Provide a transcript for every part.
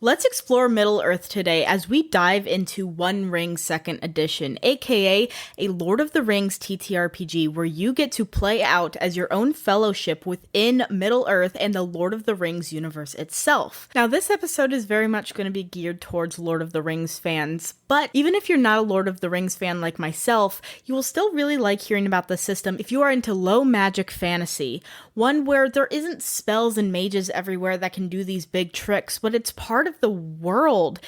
Let's explore Middle-earth today as we dive into One Ring 2nd Edition, aka a Lord of the Rings TTRPG where you get to play out as your own fellowship within Middle-earth and the Lord of the Rings universe itself. Now, this episode is very much going to be geared towards Lord of the Rings fans, but even if you're not a Lord of the Rings fan like myself, you will still really like hearing about the system if you are into low magic fantasy, one where there isn't spells and mages everywhere that can do these big tricks, but it's part of the world.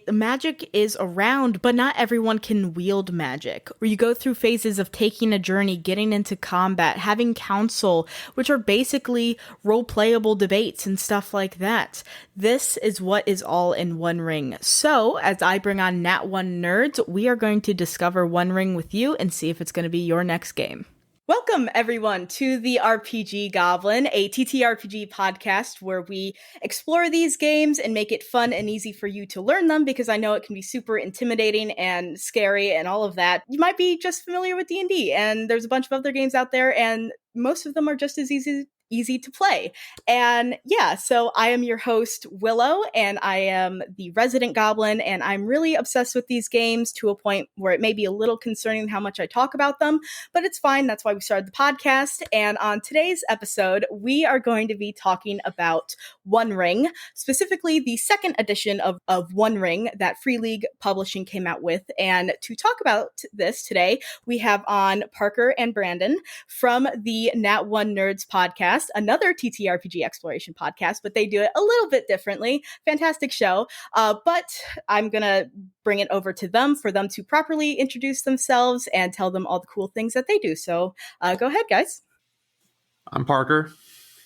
Magic is around, but not everyone can wield magic. Where you go through phases of taking a journey, getting into combat, having council, which are basically role-playable debates and stuff like that. This is what is all in One Ring. So, as I bring on Nat 1 nerds, we are going to discover One Ring with you and see if it's going to be your next game. Welcome, everyone, to the RPG Goblin, a TTRPG podcast where we explore these games and make it fun and easy for you to learn them, because I know it can be super intimidating and scary and all of that. You might be just familiar with D&D, and there's a bunch of other games out there, and most of them are just as easy to play. And yeah, so I am your host, Willow, and I am the resident goblin, and I'm really obsessed with these games to a point where it may be a little concerning how much I talk about them, but it's fine. That's why we started the podcast. And on today's episode, we are going to be talking about One Ring, specifically the 2nd edition of One Ring that Free League Publishing came out with. And to talk about this today, we have on Parker and Brandon from the Nat 1 Nerds podcast, another TTRPG exploration podcast, but they do it a little bit differently. Fantastic show. But I'm going to bring it over to them for them to properly introduce themselves and tell them all the cool things that they do. So go ahead, guys. I'm Parker.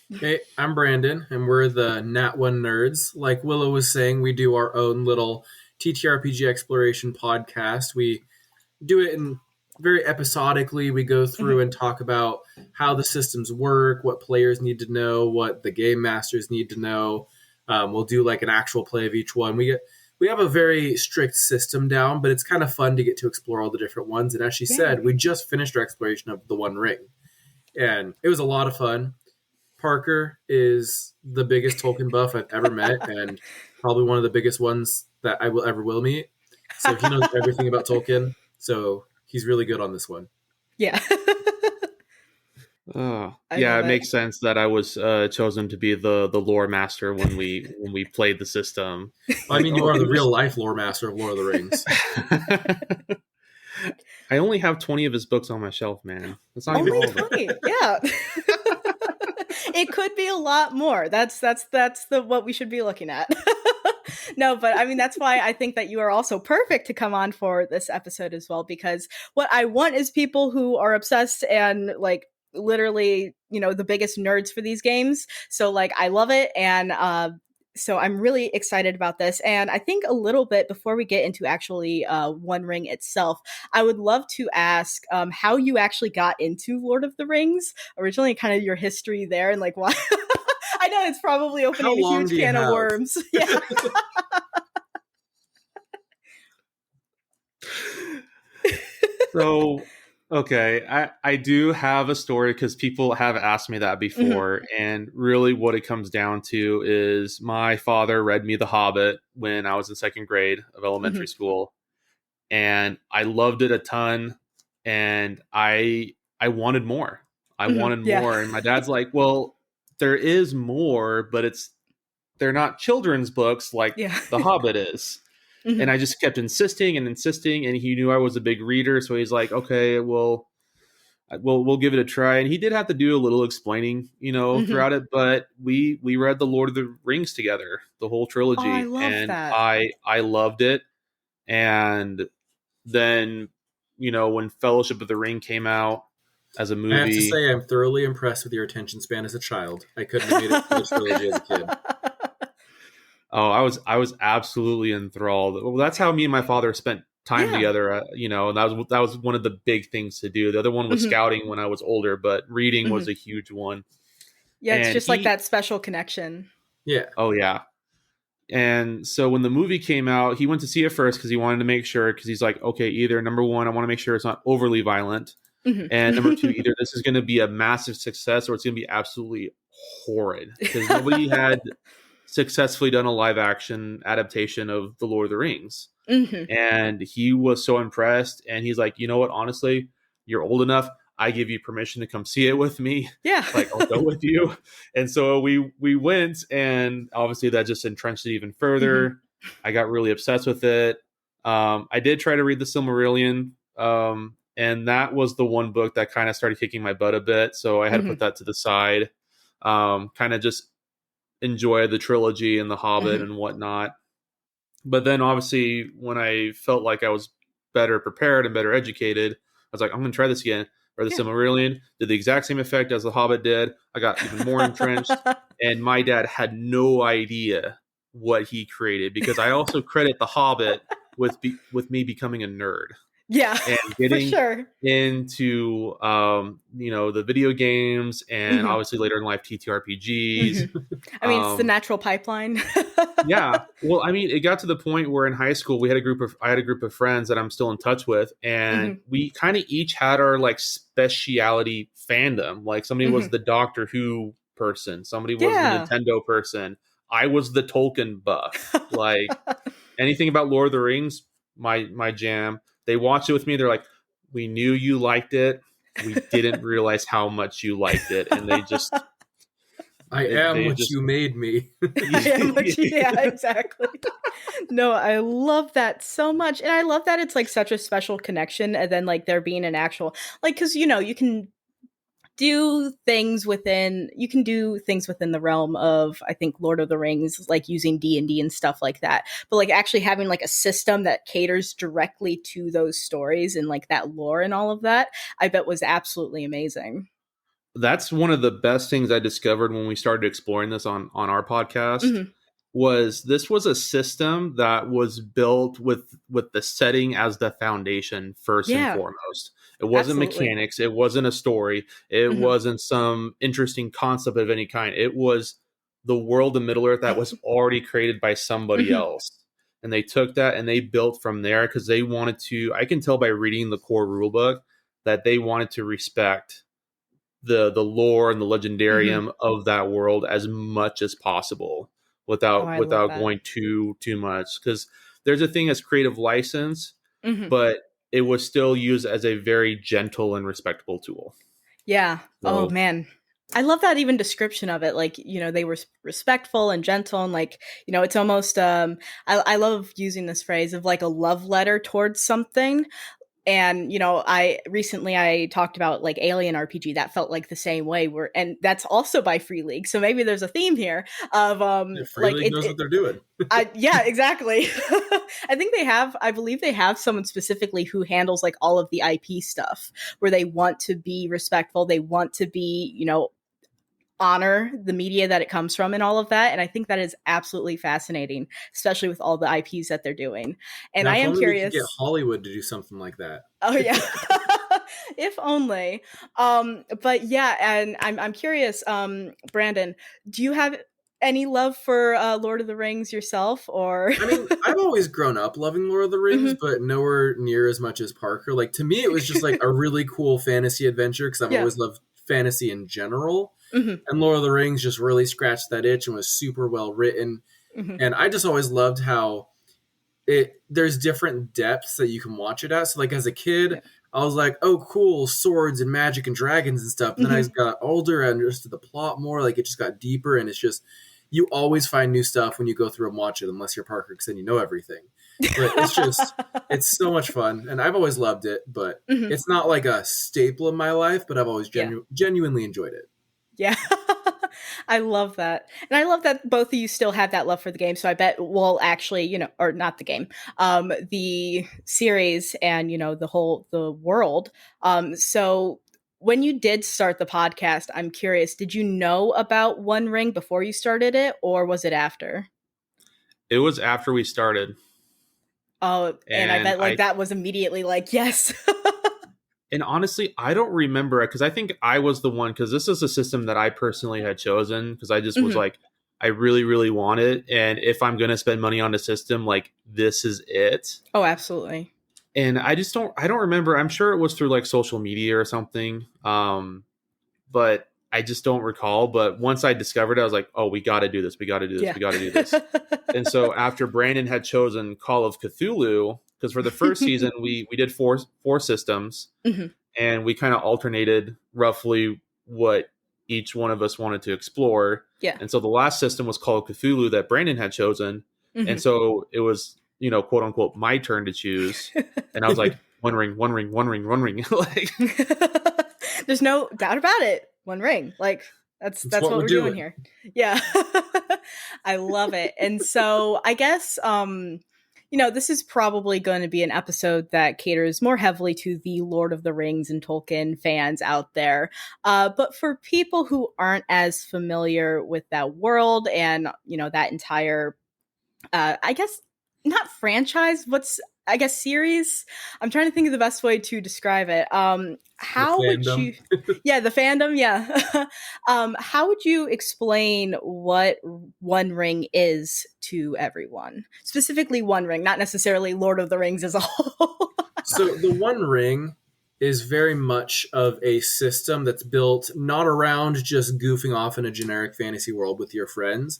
Hey, I'm Brandon, and we're the Nat 1 Nerds. Like Willow was saying, we do our own little TTRPG exploration podcast. We do it in very episodically. We go through and talk about how the systems work, what players need to know, what the game masters need to know. We'll do like an actual play of each one. We have a very strict system down, but it's kind of fun to get to explore all the different ones. And as she said, we just finished our exploration of the One Ring, and it was a lot of fun. Parker is the biggest Tolkien buff I've ever met, and probably one of the biggest ones that I will ever meet. So he knows everything about Tolkien. So he's really good on this one. Yeah. It makes sense that I was chosen to be the lore master when we played the system. I mean, you are the real life lore master of Lord of the Rings. I only have 20 of his books on my shelf, man. That's not even all of it. Yeah. It could be a lot more. That's what we should be looking at. No, but I mean, that's why I think that you are also perfect to come on for this episode as well, because what I want is people who are obsessed and like literally, the biggest nerds for these games. So like, I love it. And, so I'm really excited about this. And I think a little bit before we get into actually One Ring itself, I would love to ask how you actually got into Lord of the Rings originally, kind of your history there and like why. I know it's probably opening a huge can of worms. Yeah. So, okay, I do have a story because people have asked me that before. And really what it comes down to is my father read me The Hobbit when I was in 2nd grade of elementary school. And I loved it a ton. And I wanted more. I wanted more. And my dad's like, well, there is more, but they're not children's books like The Hobbit is. And I just kept insisting, and he knew I was a big reader, so he's like, okay, well, we'll give it a try. And he did have to do a little explaining, throughout it, but we read the Lord of the Rings together, the whole trilogy. Oh, I love that. I loved it. And then, when Fellowship of the Ring came out as a movie, I have to say I'm thoroughly impressed with your attention span as a child. I couldn't have made it through this trilogy as a kid. Oh, I was absolutely enthralled. Well, that's how me and my father spent time together, and that was one of the big things to do. The other one was scouting when I was older, but reading was a huge one. Yeah, it's just like that special connection. Yeah. Oh, yeah. And so when the movie came out, he went to see it first because he wanted to make sure, because he's like, okay, either number one, I want to make sure it's not overly violent. And number two, either this is going to be a massive success or it's going to be absolutely horrid, because successfully done a live action adaptation of The Lord of the Rings. Mm-hmm. And he was so impressed. And he's like, you know what? Honestly, you're old enough. I give you permission to come see it with me. Yeah. Like, I'll go with you. And so we went, and obviously that just entrenched it even further. Mm-hmm. I got really obsessed with it. I did try to read the Silmarillion, and that was the one book that kind of started kicking my butt a bit. So I had to put that to the side. Kind of just enjoy the trilogy and the Hobbit and whatnot. But then obviously when I felt like I was better prepared and better educated, I was like, I'm going to try this again. Or the Silmarillion did the exact same effect as the Hobbit did. I got even more entrenched. And my dad had no idea what he created, because I also credit the Hobbit with me becoming a nerd. Yeah, And getting for sure. into the video games, and obviously later in life TTRPGs. I mean, it's the natural pipeline. Yeah. Well, I mean, it got to the point where in high school I had a group of friends that I'm still in touch with, and we kind of each had our like speciality fandom. Like somebody was the Doctor Who person, somebody was the Nintendo person. I was the Tolkien buff. Like anything about Lord of the Rings, my jam. They watched it with me. They're like, we knew you liked it. We didn't realize how much you liked it. And they just... I am what you made me. I am what you... Yeah, exactly. No, I love that so much. And I love that it's like such a special connection. And then like there being an actual... Like, because, you can do things within the realm of, I think, Lord of the Rings, like using D&D and stuff like that, but like actually having like a system that caters directly to those stories and like that lore and all of that, I bet was absolutely amazing. That's one of the best things I discovered when we started exploring this on our podcast. Was a system that was built with the setting as the foundation first and foremost. It wasn't mechanics. It wasn't a story. It wasn't some interesting concept of any kind. It was the world of Middle Earth that was already created by somebody else. And they took that and they built from there, because they wanted to... I can tell by reading the core rulebook that they wanted to respect the lore and the legendarium of that world as much as possible, without going too much, because there's a thing as creative license, but it was still used as a very gentle and respectable tool. Yeah. So, oh man, I love that even description of it. Like, they were respectful and gentle, and like, it's almost I love using this phrase of like a love letter towards something. And, I recently talked about like Alien RPG that felt like the same way, and that's also by Free League. So maybe there's a theme here of Free League knows what they're doing. Yeah, exactly. I believe they have someone specifically who handles like all of the IP stuff, where they want to be respectful. They want to be, honor the media that it comes from and all of that. And I think that is absolutely fascinating, especially with all the IPs that they're doing. And now, I am curious... we could get Hollywood to do something like that. Oh yeah. If only. But yeah, and I'm curious, Brandon, do you have any love for Lord of the Rings yourself? Or I mean, I've always grown up loving Lord of the Rings, but nowhere near as much as Parker. Like, to me, it was just like a really cool fantasy adventure, because I've always loved fantasy in general. And Lord of the Rings just really scratched that itch and was super well written. And I just always loved how there's different depths that you can watch it at. So like as a kid, I was like, oh cool, swords and magic and dragons and stuff. And then I got older, I understood the plot more, like it just got deeper. And it's just, you always find new stuff when you go through and watch it, unless you're Parker, because then you know everything. But it's just, it's so much fun. And I've always loved it, but it's not like a staple in my life, but I've always genuinely enjoyed it. Yeah. I love that. And I love that both of you still have that love for the game. So I bet we'll actually, or not the game, the series and, the world. So when you did start the podcast, I'm curious, did you know about One Ring before you started it, or was it after? It was after we started. Oh, and I bet that was immediately like, yes. And honestly, I don't remember it, because I think I was the one, because this is a system that I personally had chosen, because I just was like, I really, really want it. And if I'm going to spend money on a system, like, this is it. Oh, absolutely. And I don't remember. I'm sure it was through like social media or something. But I just don't recall. But once I discovered it, I was like, oh, we got to do this. We got to do this. Yeah. We got to do this. And so after Brandon had chosen Call of Cthulhu, because for the first season we did four systems, Mhm. and we kind of alternated roughly what each one of us wanted to explore. Yeah. And so the last system was Call of Cthulhu that Brandon had chosen. Mhm. And so it was, quote unquote, my turn to choose. And I was like, one ring. Like, There's no doubt about it. One ring. Like that's what we're doing here. Yeah. I love it. And so I guess this is probably going to be an episode that caters more heavily to the Lord of the Rings and Tolkien fans out there. But for people who aren't as familiar with that world and, that entire, I guess, not franchise, series? I'm trying to think of the best way to describe it. How would you... Yeah, the fandom, yeah. How would you explain what One Ring is to everyone? Specifically One Ring, not necessarily Lord of the Rings as a whole. So the One Ring is very much of a system that's built not around just goofing off in a generic fantasy world with your friends,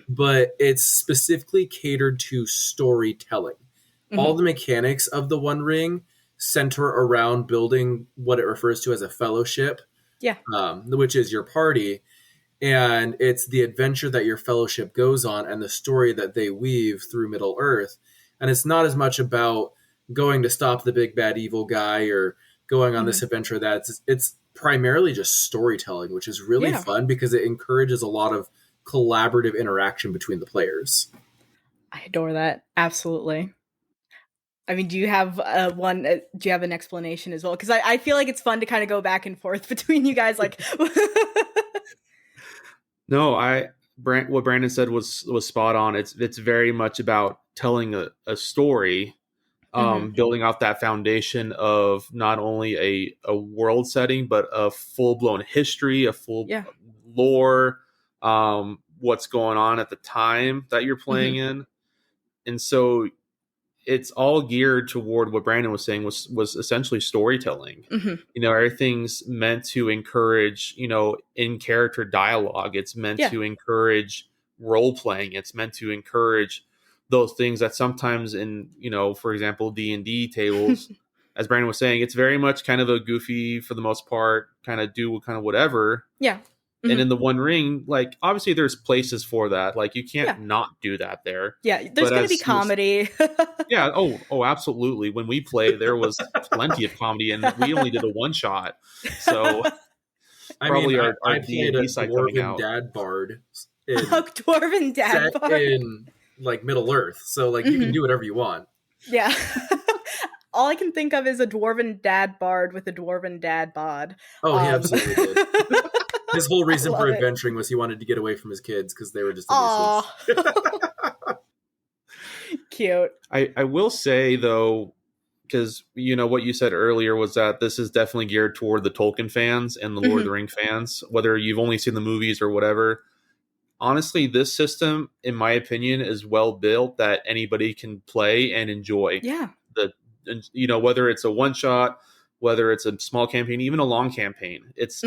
but it's specifically catered to storytelling. All the mechanics of the One Ring center around building what it refers to as a fellowship, which is your party. And it's the adventure that your fellowship goes on and the story that they weave through Middle Earth. And it's not as much about going to stop the big bad evil guy or going on this adventure. It's primarily just storytelling, which is really fun because it encourages a lot of collaborative interaction between the players. I adore that. Absolutely. I mean, do you have do you have an explanation as well? Because I feel like it's fun to kind of go back and forth between you guys. Like, no, what Brandon said was spot on. It's very much about telling a story, building out that foundation of not only a world setting, but a full blown history, a full lore, what's going on at the time that you're playing in, and so it's all geared toward what Brandon was saying was essentially storytelling. Everything's meant to encourage, in character dialogue. It's meant to encourage role playing. It's meant to encourage those things that sometimes in, for example, D&D tables, as Brandon was saying, it's very much kind of a goofy, for the most part, kind of do kind of whatever. Yeah. And in the One Ring, like, obviously there's places for that. Like, you can't not do that there. Yeah, there's going to be comedy. Yeah, oh, absolutely. When we played, there was plenty of comedy, and we only did a one-shot. So, I played a Dwarven Dad Bard. Dwarven Dad Bard? In, like, Middle Earth. So, like, you can do whatever you want. Yeah. All I can think of is a Dwarven Dad Bard with a Dwarven Dad bod. Oh, he absolutely did. His whole reason for adventuring was he wanted to get away from his kids because they were just a nuisance. Cute. I will say, though, because, what you said earlier was that this is definitely geared toward the Tolkien fans and the Lord of the Ring fans, whether you've only seen the movies or whatever. Honestly, this system, in my opinion, is well built that anybody can play and enjoy. Yeah. Whether it's a one-shot, whether it's a small campaign, even a long campaign, it's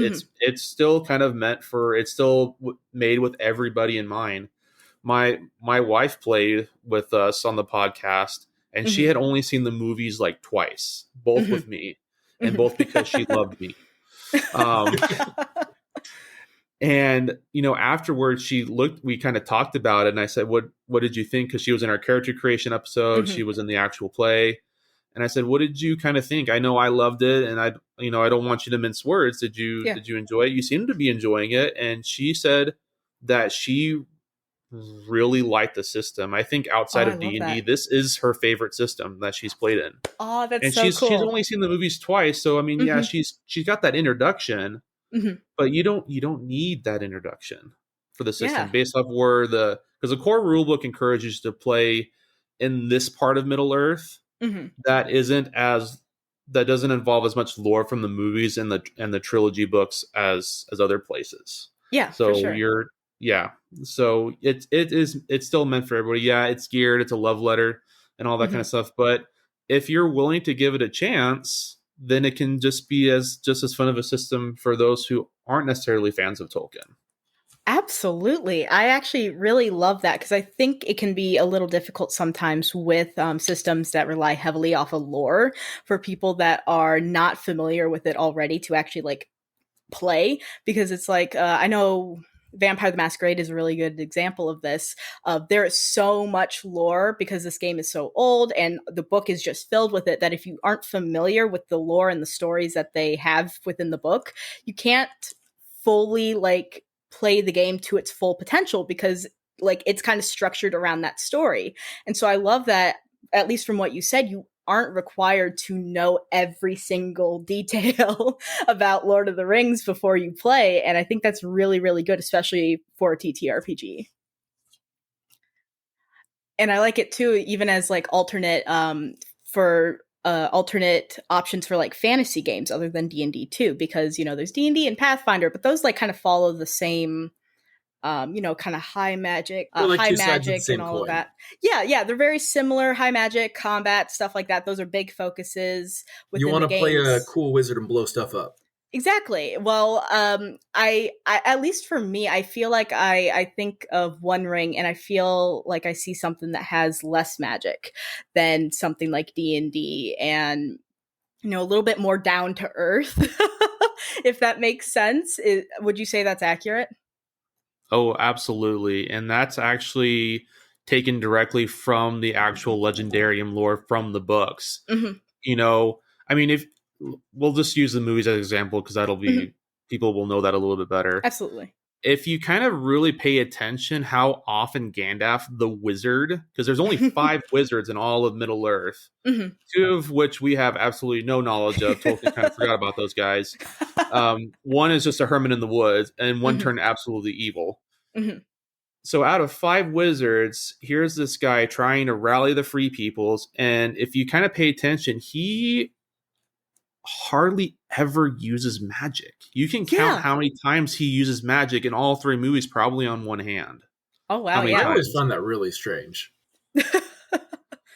still kind of it's still made with everybody in mind. My wife played with us on the podcast, and she had only seen the movies like twice, both with me, and both because she loved me. And afterwards we kind of talked about it, and I said, what did you think? Because she was in our character creation episode, she was in the actual play. And I said, what did you kind of think? I know I loved it, and I don't want you to mince words. Did you enjoy it? You seem to be enjoying it. And she said that she really liked the system. I think outside of D&D, this is her favorite system that she's played in. Oh, that's and so she's cool. Seen the movies twice, so I mean, yeah, she's got that introduction, but you don't need that introduction for the system based off because the core rulebook encourages you to play in this part of Middle Earth. That doesn't involve as much lore from the movies and the trilogy books as other places. Yeah. So for sure. So it's still meant for everybody. Yeah, it's geared, it's a love letter and all that kind of stuff. But if you're willing to give it a chance, then it can just be just as fun of a system for those who aren't necessarily fans of Tolkien. Absolutely. I actually really love that because I think it can be a little difficult sometimes with systems that rely heavily off of lore for people that are not familiar with it already to actually like play, because it's like I know Vampire the Masquerade is a really good example of this. There is so much lore because this game is so old and the book is just filled with it that if you aren't familiar with the lore and the stories that they have within the book, you can't fully like play the game to its full potential because like it's kind of structured around that story. And so I love that, at least from what you said, you aren't required to know every single detail about Lord of the Rings before you play. And I think that's really, really good, especially for a TTRPG. And I like it too, even as like for alternate options for like fantasy games other than D&D too, because, you know, there's D&D and Pathfinder, but those like kind of follow the same kind of high magic, like high two sides of the magic same and all coin. of that. Yeah, they're very similar. High magic, combat, stuff like that. Those are big focuses within You want the to play games. a cool wizard and blow stuff up. Exactly. Well, I at least for me, I feel like I think of One Ring, and I feel like I see something that has less magic than something like D&D, and you know, a little bit more down to earth. If that makes sense, would you say that's accurate? Oh, absolutely. And that's actually taken directly from the actual Legendarium lore from the books. Mm-hmm. You know, I mean, if we'll just use the movies as an example, because that'll be, Mm-hmm. people will know that a little bit better. Absolutely. If you kind of really pay attention how often Gandalf the wizard, because there's only 5 wizards in all of Middle Earth, Mm-hmm. 2 of which we have absolutely no knowledge of. Tolkien kind of forgot about those guys. One is just a hermit in the woods, and one Mm-hmm. turned absolutely evil. Mm-hmm. So out of 5 wizards, here's this guy trying to rally the free peoples, and if you kind of pay attention, he hardly ever uses magic. You can count Yeah. how many times he uses magic in all 3 movies probably on one hand. Oh wow, How many I yeah. always times? found that really strange.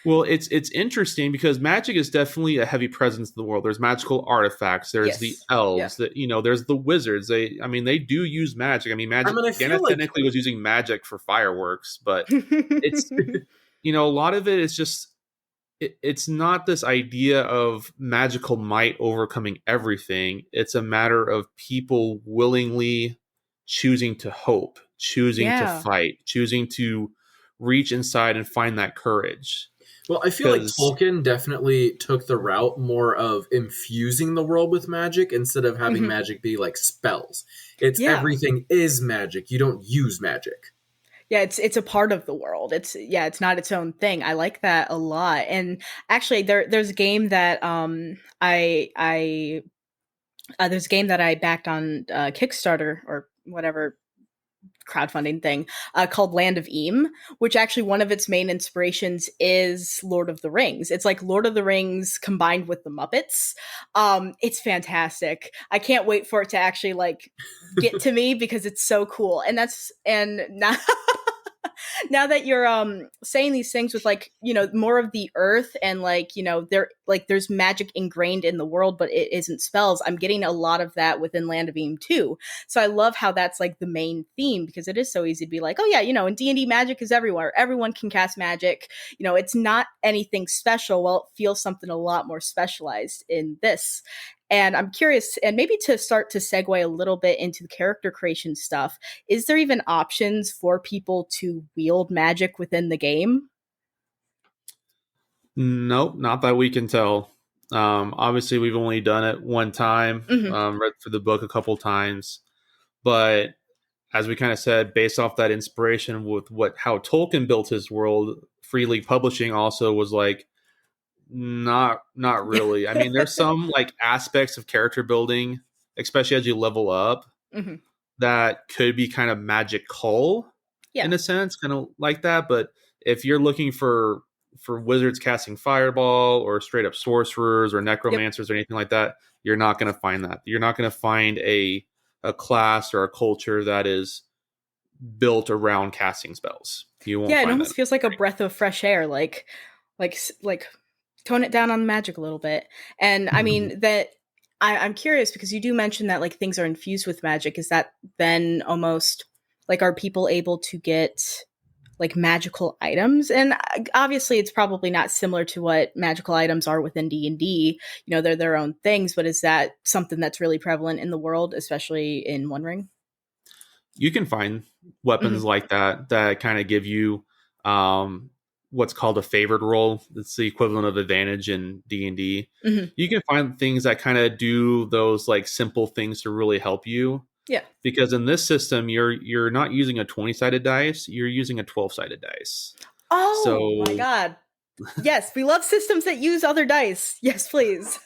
Well, it's interesting because magic is definitely a heavy presence in the world. There's magical artifacts. There's the Yes. elves. That there's the wizards. They do use magic. I mean, magic. I feel Gandalf like technically was using magic for fireworks, but it's a lot of it is just it's not this idea of magical might overcoming everything. It's a matter of people willingly choosing to hope, choosing to Yeah. fight, choosing to reach inside and find that courage. Well, I feel like 'Cause- Tolkien definitely took the route more of infusing the world with magic instead of having Mhm. magic be like spells. It's Yeah. everything is magic. You don't use magic. Yeah, it's a part of the world. It's not its own thing. I like that a lot. And actually there's a game that I there's a game that I backed on Kickstarter or whatever crowdfunding thing called Land of Eam, which actually one of its main inspirations is Lord of the Rings. It's like Lord of the Rings combined with the Muppets. It's fantastic. I can't wait for it to actually like get to me because it's so cool. And now now that you're saying these things with like, you know, more of the earth and like, you know, there's magic ingrained in the world, but it isn't spells. I'm getting a lot of that within Land of Eam too. So I love how that's like the main theme, because it is so easy to be like, oh yeah, you know, in D&D magic is everywhere. Everyone can cast magic. You know, it's not anything special. Well, it feels something a lot more specialized in this. And I'm curious, and maybe to start to segue a little bit into the character creation stuff, is there even options for people to wield magic within the game? Nope, not that we can tell. Obviously, we've only done it one time, read through the book a couple times. But as we kind of said, based off that inspiration with how Tolkien built his world, Free League Publishing also was like, not really. I mean, there's some like aspects of character building, especially as you level up, Mm-hmm. that could be kind of magical Yeah. in a sense, kind of like that. But if you're looking for wizards casting fireball or straight up sorcerers or necromancers or anything like that, you're not going to find that. You're not going to find a class or a culture that is built around casting spells. You won't Yeah, it find almost that. feels like a breath of fresh air, like tone it down on the magic a little bit. And I mean that I'm curious because you do mention that like things are infused with magic. Is that then almost like are people able to get like magical items? And obviously it's probably not similar to what magical items are within D&D. You know, they're their own things, but is that something that's really prevalent in the world, especially in One Ring? You can find weapons like that kind of give you what's called a favored roll. It's the equivalent of advantage in D&D. You can find things that kind of do those like simple things to really help you. Yeah. Because in this system, you're not using a 20-sided dice, you're using a 12-sided dice. Oh So, my god. Yes, we love systems that use other dice. Yes, please.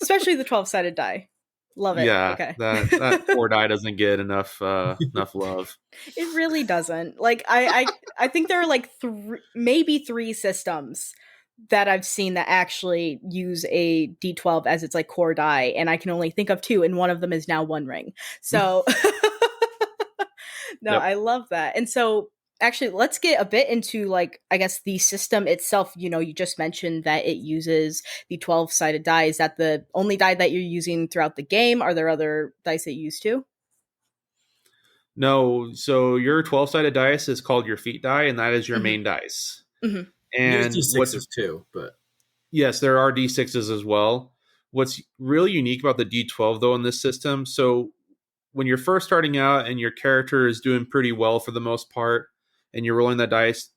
Especially the 12-sided die. Love it. yeah, Okay. that poor die doesn't get enough love. It really doesn't. Like I think there are like maybe 3 systems that I've seen that actually use a D12 as its like core die, and I can only think of 2, and one of them is now One Ring. So no, Yep. I love that. And so actually let's get a bit into like I guess the system itself. You know, you just mentioned that it uses the 12-sided die. Is that the only die that you're using throughout the game? Are there other dice that you use too? No, so your 12-sided dice is called your feat die, and that is your main dice. Mm-hmm. And use D6s too, but yes, there are D6s as well. What's really unique about the D12 though in this system, so when you're first starting out and your character is doing pretty well for the most part, and you're rolling that dice,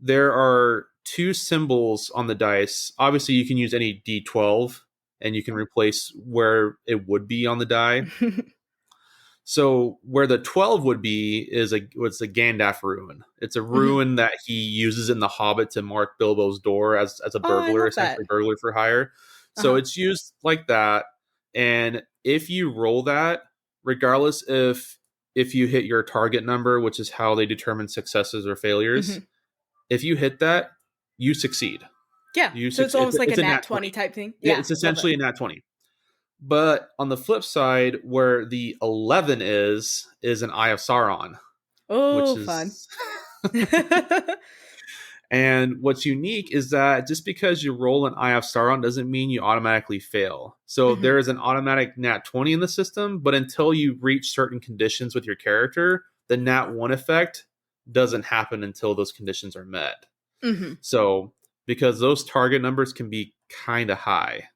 there are 2 symbols on the dice. Obviously, you can use any D12, and you can replace where it would be on the die. So where the 12 would be is what's a Gandalf rune. It's a rune that he uses in The Hobbit to mark Bilbo's door as a burglar, essentially burglar for hire. So it's used like that. And if you roll that, regardless if you hit your target number, which is how they determine successes or failures, if you hit that, you succeed. Yeah. So it's almost like a nat 20 type thing. Yeah, it's essentially a nat 20. But on the flip side, where the 11 is an Eye of Sauron. Oh, which is fun. And what's unique is that just because you roll an Eye of Sauron doesn't mean you automatically fail. So there is an automatic nat 20 in the system, but until you reach certain conditions with your character, the nat 1 effect doesn't happen until those conditions are met. So because those target numbers can be kind of high.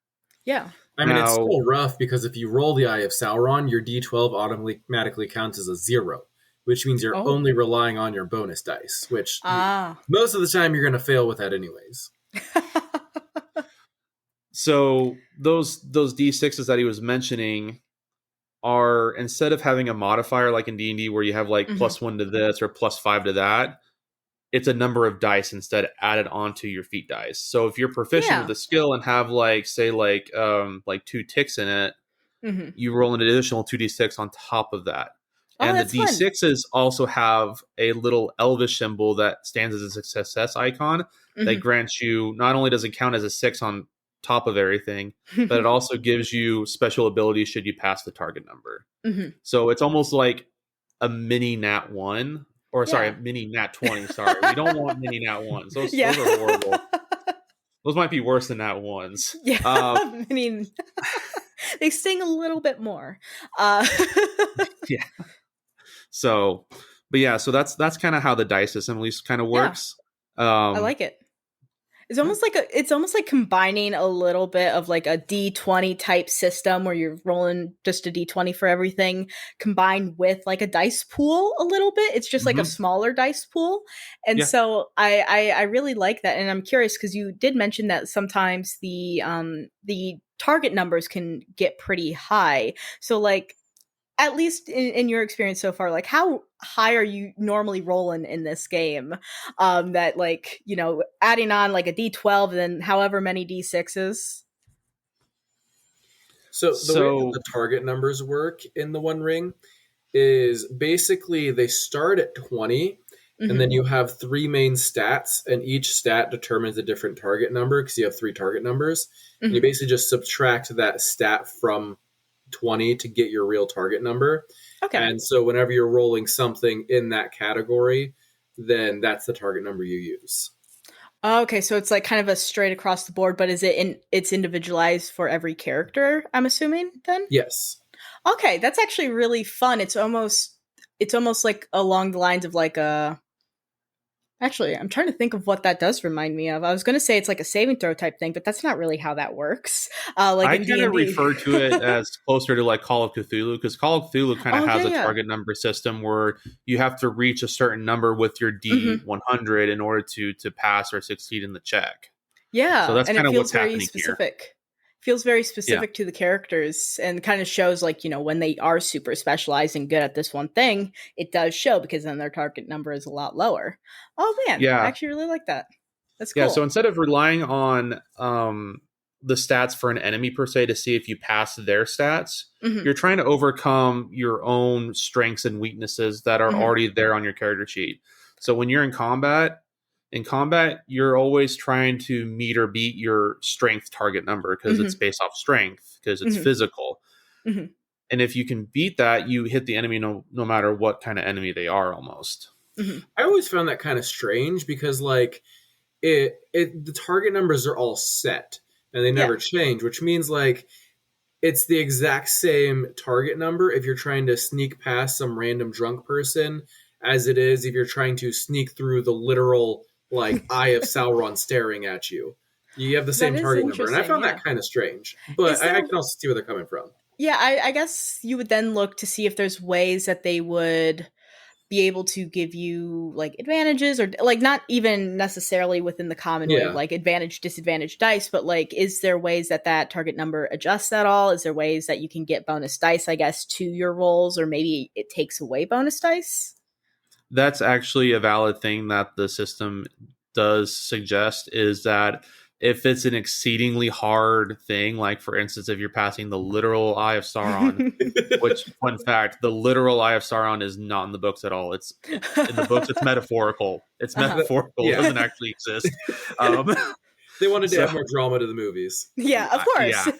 Yeah. I mean, it's still rough because if you roll the Eye of Sauron, your D12 automatically counts as a 0, which means you're only relying on your bonus dice, which most of the time you're going to fail with that anyways. So those D6s that he was mentioning are, instead of having a modifier like in D&D where you have like +1 to this or +5 to that, it's a number of dice instead added onto your feat dice. So if you're proficient with the skill and have like 2 ticks in it, you roll an additional 2d6 on top of that. And the D6s also have a little elvish symbol that stands as a success icon that grants you, not only does it count as a 6 on top of everything, but it also gives you special abilities should you pass the target number. So it's almost like a mini nat 1. Or sorry, mini nat 20. Sorry, we don't want mini nat 1s. Those are horrible. Those might be worse than nat 1s. Yeah, I mean, they sting a little bit more. Yeah. So, but yeah, so that's kind of how the dice system at least kind of works. I like it. It's almost like combining a little bit of like a D20 type system where you're rolling just a D20 for everything, combined with like a dice pool a little bit. It's just like a smaller dice pool. And so I really like that. And I'm curious because you did mention that sometimes the target numbers can get pretty high. So like, at least in your experience so far, like how high are you normally rolling in this game? That like, you know, adding on like a D12 and then however many D6s. So the way that the target numbers work in the One Ring is basically they start at 20 and then you have 3 main stats and each stat determines a different target number because you have 3 target numbers. And you basically just subtract that stat from 20 to get your real target number. Okay. And so whenever you're rolling something in that category, then that's the target number you use. Oh, okay, so it's like kind of a straight across the board, but it's individualized for every character, I'm assuming then? Yes. Okay, that's actually really fun. It's almost like along the lines of like a actually, I'm trying to think of what that does remind me of. I was going to say it's like a saving throw type thing, but that's not really how that works. Like I in kind of D&D. refer to it as closer to like Call of Cthulhu, because Call of Cthulhu kind of Oh, yeah, has a yeah. target number system where you have to reach a certain number with your Mhm. D100 in order to pass or succeed in the check. So Yeah, that's and kind it of feels what's very happening here. specific. Feels very Yeah. specific to the characters and kind of shows like, when they are super specialized and good at this one thing, it does show because then their target number is a lot lower. Oh man, I Yeah. actually really like that. That's Yeah. So cool. instead of relying on the stats for an enemy per se to see if you pass their stats, Mhm. you're trying to overcome your own strengths and weaknesses that are Mhm. already there on your character sheet. So when you're in combat, you're always trying to meet or beat your strength target number because it's Mhm. based off strength, because it's Mhm. physical. Mhm. And if you can beat that, you hit the enemy no matter what kind of enemy they are almost. Mhm. I always found that kind of strange because like it the target numbers are all set and they Yeah. never change, which means like it's the exact same target number if you're trying to sneak past some random drunk person as it is if you're trying to sneak through the literal like eye of Sauron staring at you. You have the That same is target number, and I interesting, found yeah. that kind of strange. But Is I there can also see where they're coming from. Yeah, I guess you would then look to see if there's ways that they would be able to give you like advantages or like not even necessarily within the common way of Yeah, like advantage disadvantage dice, but like is there ways that that target number adjusts at all? Is there ways that you can get bonus dice, I guess, to your rolls, or maybe it takes away bonus dice? That's actually a valid thing that the system does suggest, is that if it's an exceedingly hard thing, like for instance, if you're passing the literal Eye of Sauron, which fun fact, the literal Eye of Sauron is not in the books at all. It's in the books, it's metaphorical. It's Uh-huh. metaphorical. It yeah. doesn't actually exist. Um, They wanted to so add more drama to the movies. Yeah, of course. yeah,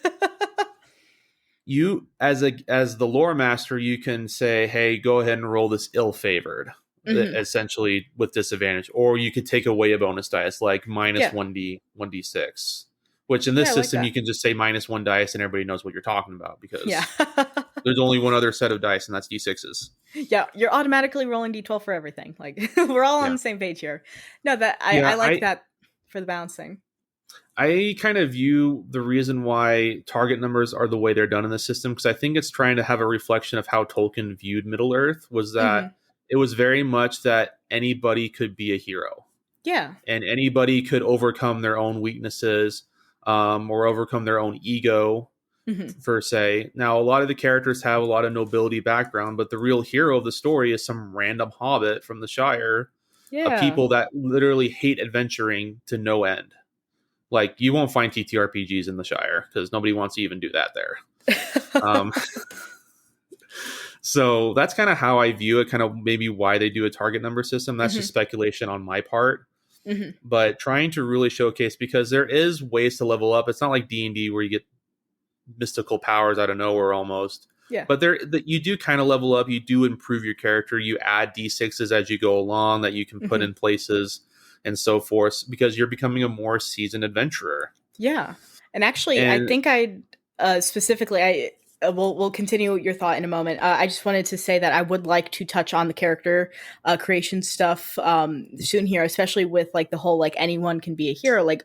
you as the lore master, you can say, "Hey, go ahead and roll this ill-favored." Hmm. Essentially with disadvantage, or you could take away a bonus dice like minus Yeah. 1d6, which in Yeah, this I like system you that. can just say minus one dice and everybody knows what you're talking about, Yeah. because there's only one other set of dice and that's d6s. Yeah, you're automatically rolling d12 for everything. Like we're all on Yeah. the same page here. No, that I Yeah, like that for the balancing. I kind of view the reason why target numbers are the way they're done in the system, because I think it's trying to have a reflection of how Tolkien viewed Middle Earth, was Hmm. that it was very much that anybody could be a hero Yeah. and anybody could overcome their own weaknesses, or overcome their own ego, Hmm. per se. Now, a lot of the characters have a lot of nobility background, but the real hero of the story is some random hobbit from the Shire, a Yeah. people that literally hate adventuring to no end. Like, you won't find TTRPGs in the Shire because nobody wants to even do that there. Um, so that's kind of how I view it, kind of maybe why they do a target number system. That's Hmm. just speculation on my part. Hmm. But trying to really showcase, because there is ways to level up. It's not like D&D where you get mystical powers out of nowhere almost. Yeah. But there, that you do kind of level up. You do improve your character. You add d6s as you go along that you can put Hmm. in places and so forth, because you're becoming a more seasoned adventurer. Yeah. And actually, I And think I specifically I we'll continue your thought in a moment. I just wanted to say that I would like to touch on the character creation stuff soon here, especially with like the whole like anyone can be a hero. Like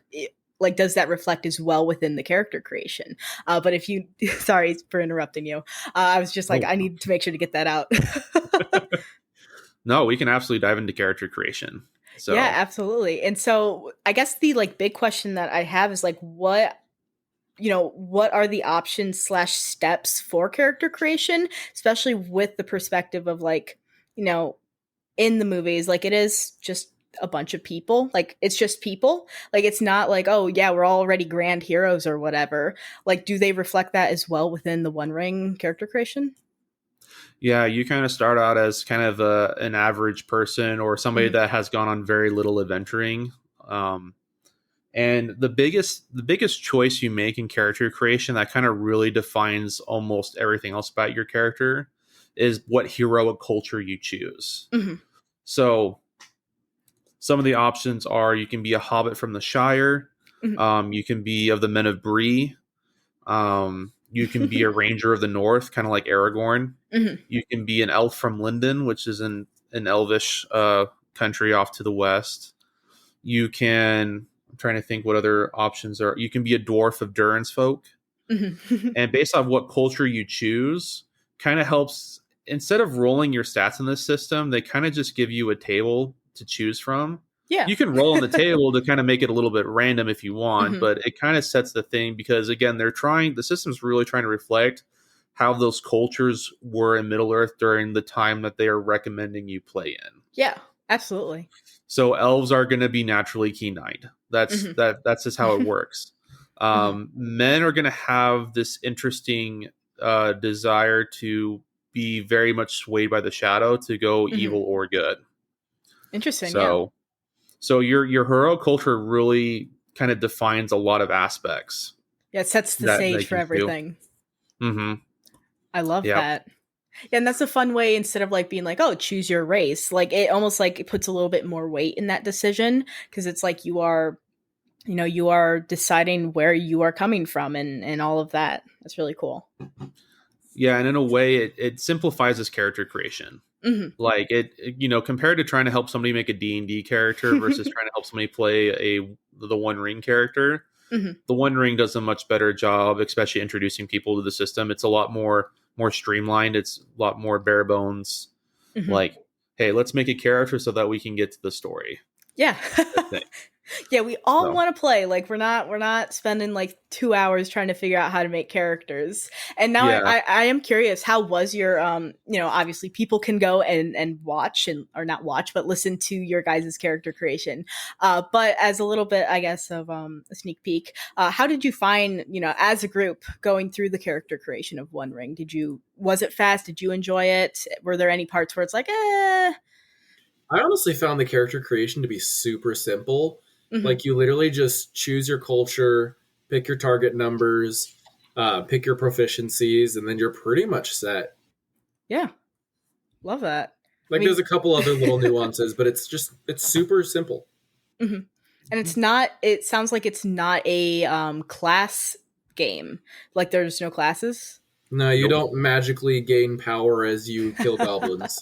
does that reflect as well within the character creation? But if you, sorry for interrupting you, I was just like oh I need to make sure to get that out. no, we can absolutely dive into character creation. Yeah, So absolutely. And so I guess the like big question that I have is like what are the options slash steps for character creation, especially with the perspective of like, you know, in the movies, like it is just a bunch of people. Like it's just people. Like it's not like, oh yeah, we're already grand heroes or whatever. Like, do they reflect that as well within the One Ring character creation? yeah, you kind of start out as kind of an average person or somebody Hmm. that has gone on very little adventuring. Um, And the biggest choice you make in character creation that kind of really defines almost everything else about your character is what heroic culture you choose. Hmm. So Some of the options are you can be a hobbit from the Shire, you can be of the Men of Bree, you can be a ranger of the North, kind of like Aragorn. You can be an elf from Lindon, which is an elvish country off to the west. You can, I'm trying to think what other options are. You can be a dwarf of Durin's folk. And based on what culture you choose, kind of helps. Instead of rolling your stats in this system, they kind of just give you a table to choose from. Yeah. You can roll on the table to kind of make it a little bit random if you want, but it kind of sets the thing because, again, the system's really trying to reflect how those cultures were in Middle Earth during the time that they are recommending you play in. Yeah, absolutely. So elves are going to be naturally keen-eyed. That's just how it works. Men are going to have this interesting desire to be very much swayed by the shadow to go evil or good. Interesting. So your hero culture really kind of defines a lot of aspects. Yeah, it sets the stage for everything. I love that. Yeah, and that's a fun way, instead of like being like, oh, choose your race. Like it almost like it puts a little bit more weight in that decision, because it's like you are deciding where you are coming from and all of that. That's really cool. Yeah, and in a way it simplifies this character creation. Like it, compared to trying to help somebody make a D&D character versus trying to help somebody play the One Ring character. The One Ring does a much better job, especially introducing people to the system. It's a lot more streamlined. It's a lot more bare bones. Like, hey, let's make a character so that we can get to the story. Yeah. Yeah, we all want to play. Like we're not spending like 2 hours trying to figure out how to make characters. And now I am curious, how was your obviously people can go and watch or not watch, but listen to your guys' character creation. But as a little bit, I guess, of a sneak peek, how did you find, as a group going through the character creation of One Ring? Was it fast? Did you enjoy it? Were there any parts where it's like, I honestly found the character creation to be super simple. Like you literally just choose your culture, pick your target numbers, pick your proficiencies, and then you're pretty much set. Yeah. Love that. There's a couple other little nuances, but it's super simple. And it sounds like it's not a class game. Like there's no classes? No, you don't magically gain power as you kill goblins.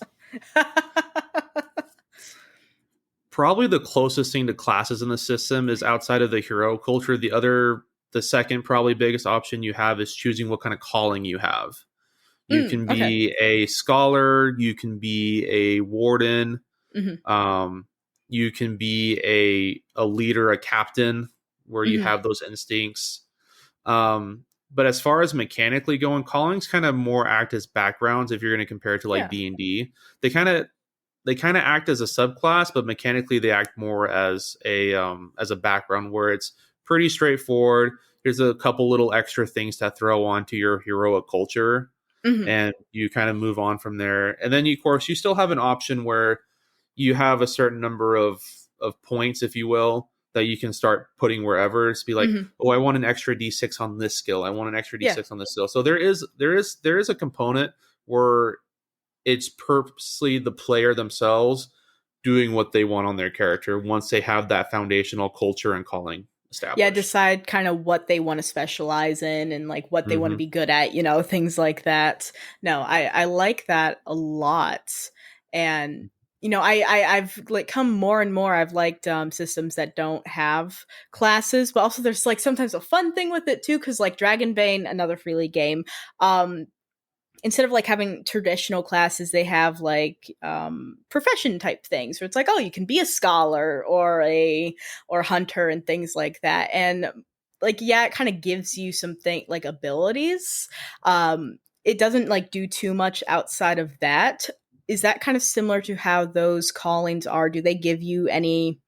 Probably the closest thing to classes in the system is outside of the hero culture. The second probably biggest option you have is choosing what kind of calling you have. You can be a scholar, you can be a warden, you can be a leader, a captain, where you have those instincts. But as far as mechanically going, callings kind of more act as backgrounds if you're going to compare it to like D&D. They kind of act as a subclass, but mechanically they act more as a background where it's pretty straightforward. There's a couple little extra things to throw onto your heroic culture, and you kind of move on from there. And then, of course, you still have an option where you have a certain number of points, if you will, that you can start putting wherever. It's be like, oh, I want an extra D6 on this skill. I want an extra D6 on this skill. So there is a component where it's purposely the player themselves doing what they want on their character once they have that foundational culture and calling established. Yeah, decide kind of what they want to specialize in and like what they want to be good at, things like that. No, I like that a lot. And I've like come more and more. I've liked systems that don't have classes, but also there's like sometimes a fun thing with it too, because like Dragonbane, another Free League game, instead of like having traditional classes, they have like profession type things where it's like, oh, you can be a scholar or hunter and things like that. And like, yeah, it kind of gives you something like abilities. It doesn't like do too much outside of that. Is that kind of similar to how those callings are? Do they give you any,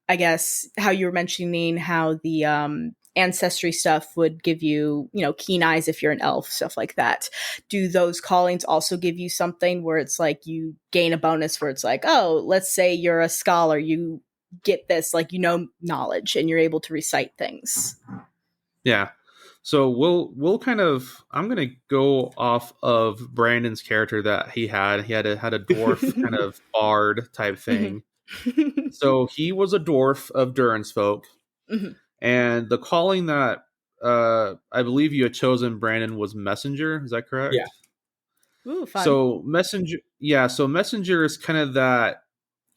I guess, how you were mentioning how the ancestry stuff would give you, keen eyes if you're an elf, stuff like that. Do those callings also give you something where it's like you gain a bonus where it's like, oh, let's say you're a scholar, you get this, like, knowledge and you're able to recite things? Yeah. So we'll kind of, I'm going to go off of Brandon's character that he had. He had a dwarf kind of bard type thing. So he was a dwarf of Durin's folk, Mhm. and the calling that I believe you had chosen, Brandon, was messenger. Is that Yeah. correct? Ooh, fun. So messenger, yeah. So messenger is kind of that.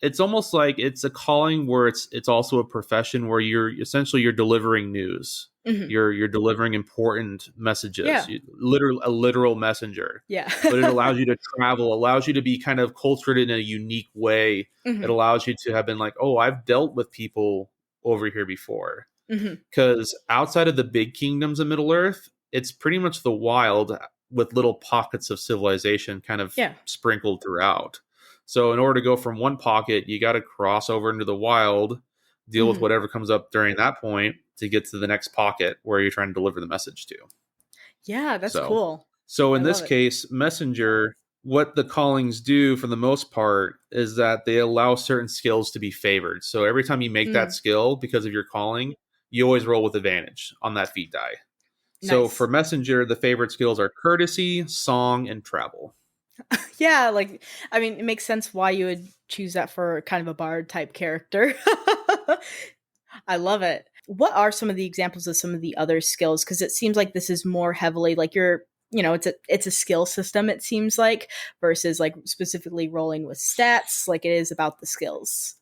It's almost like it's a calling where it's also a profession where you're delivering news. Mhm. You're delivering important messages. Yeah. Literal a literal messenger. Yeah. But it allows you to travel, allows you to be kind of cultured in a unique way. It Mhm. allows you to have been like, oh, I've dealt with people over here before. Mhm. Because outside of the big kingdoms of Middle Earth, it's pretty much the wild with little pockets of civilization kind of Yeah. sprinkled throughout. So in order to go from one pocket, you got to cross over into the wild, deal with Mhm. whatever comes up during that point to get to the next pocket where you're trying to deliver the message to. Yeah, that's So, cool. so I in this love it. case, messenger, what the callings do for the most part is that they allow certain skills to be favored. So every time you make that Mm, skill because of your calling, you always roll with advantage on that feat die. So for nice. messenger, the favorite skills are courtesy, song, and travel. Yeah, like I mean, it makes sense why you would choose that for kind of a bard type character. I love it. What are some of the examples of some of the other skills? Because it seems like this is more heavily like it's a skill system. It seems like versus like specifically rolling with stats. Like it is about the skills.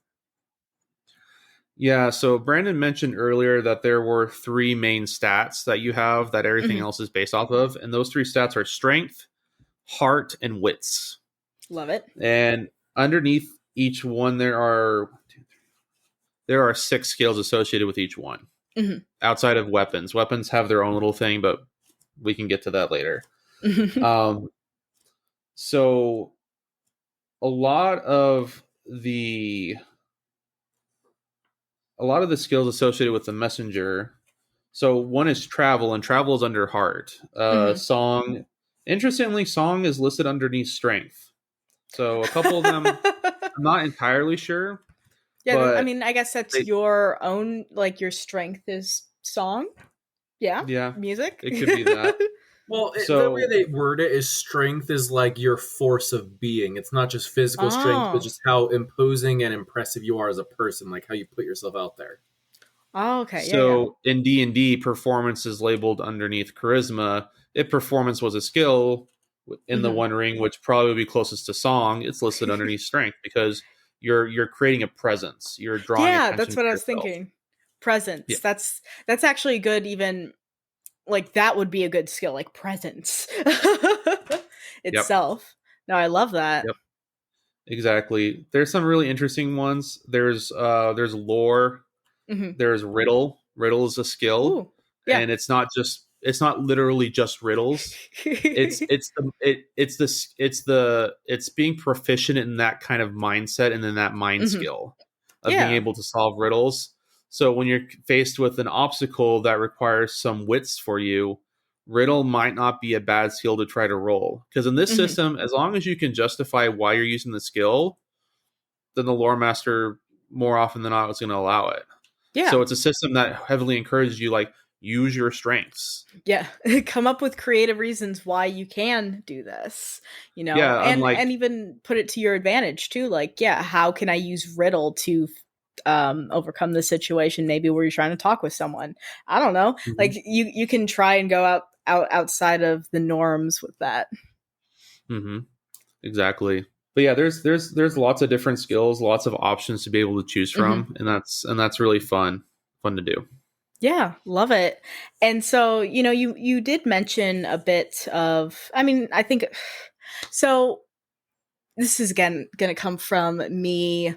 Yeah, so Brandon mentioned earlier that there were three main stats that you have that everything Hmm. else is based off of, and those three stats are strength, heart, and wits. Love it. And underneath each one, there are six skills associated with each one. Hmm. Outside of weapons, weapons have their own little thing, but we can get to that later. Um, so a lot of the skills associated with the messenger. So one is travel, and travel is under heart. Hmm. Song, interestingly, song is listed underneath strength. So a couple of them, I'm not entirely sure, Yeah, I but mean, I guess that's they, your own, like your strength is song. Yeah, yeah, music. it could be that. Well, the way So they word it is strength is like your force of being. It's not just physical strength, but Oh. just how imposing and impressive you are as a person, like how you put yourself out there. Oh, okay. Yeah, yeah. So in D&D, performance is labeled underneath charisma. If performance was a skill in the Hmm. One Ring, which probably would be closest to song, it's listed underneath strength because you're creating a presence. You're drawing Yeah, attention that's to what I was yourself. thinking. Yeah. Presence. That's actually good. Even like that would be a good skill, like presence Yep. itself. No, I love that. Yep. Exactly. There's some really interesting ones. There's lore. Hmm. There's riddle. Riddle is a skill, Ooh, yeah. and it's not literally just riddles. It's being proficient in that kind of mindset and in that mind Hmm. skill of being Yeah. able to solve riddles. So when you're faced with an obstacle that requires some wits for you, riddle might not be a bad skill to try to roll, because in this Hmm. system, as long as you can justify why you're using the skill, then the lore master more often than not is going to allow it. Yeah. So it's a system that heavily encourages you, like, use your strengths. Yeah. Come up with creative reasons why you can do this, Yeah, and unlike even put it to your advantage too. Like, yeah, how can I use riddle to overcome the situation maybe where you're trying to talk with someone? I don't know. Like Mhm. you can try and go outside of the norms with that. hmm exactly. But yeah, there's lots of different skills, lots of options to be able to choose Hmm. from, and that's really fun to do. Yeah, love it. And so, you did mention a bit of, I mean, I think so. This is again going to come from me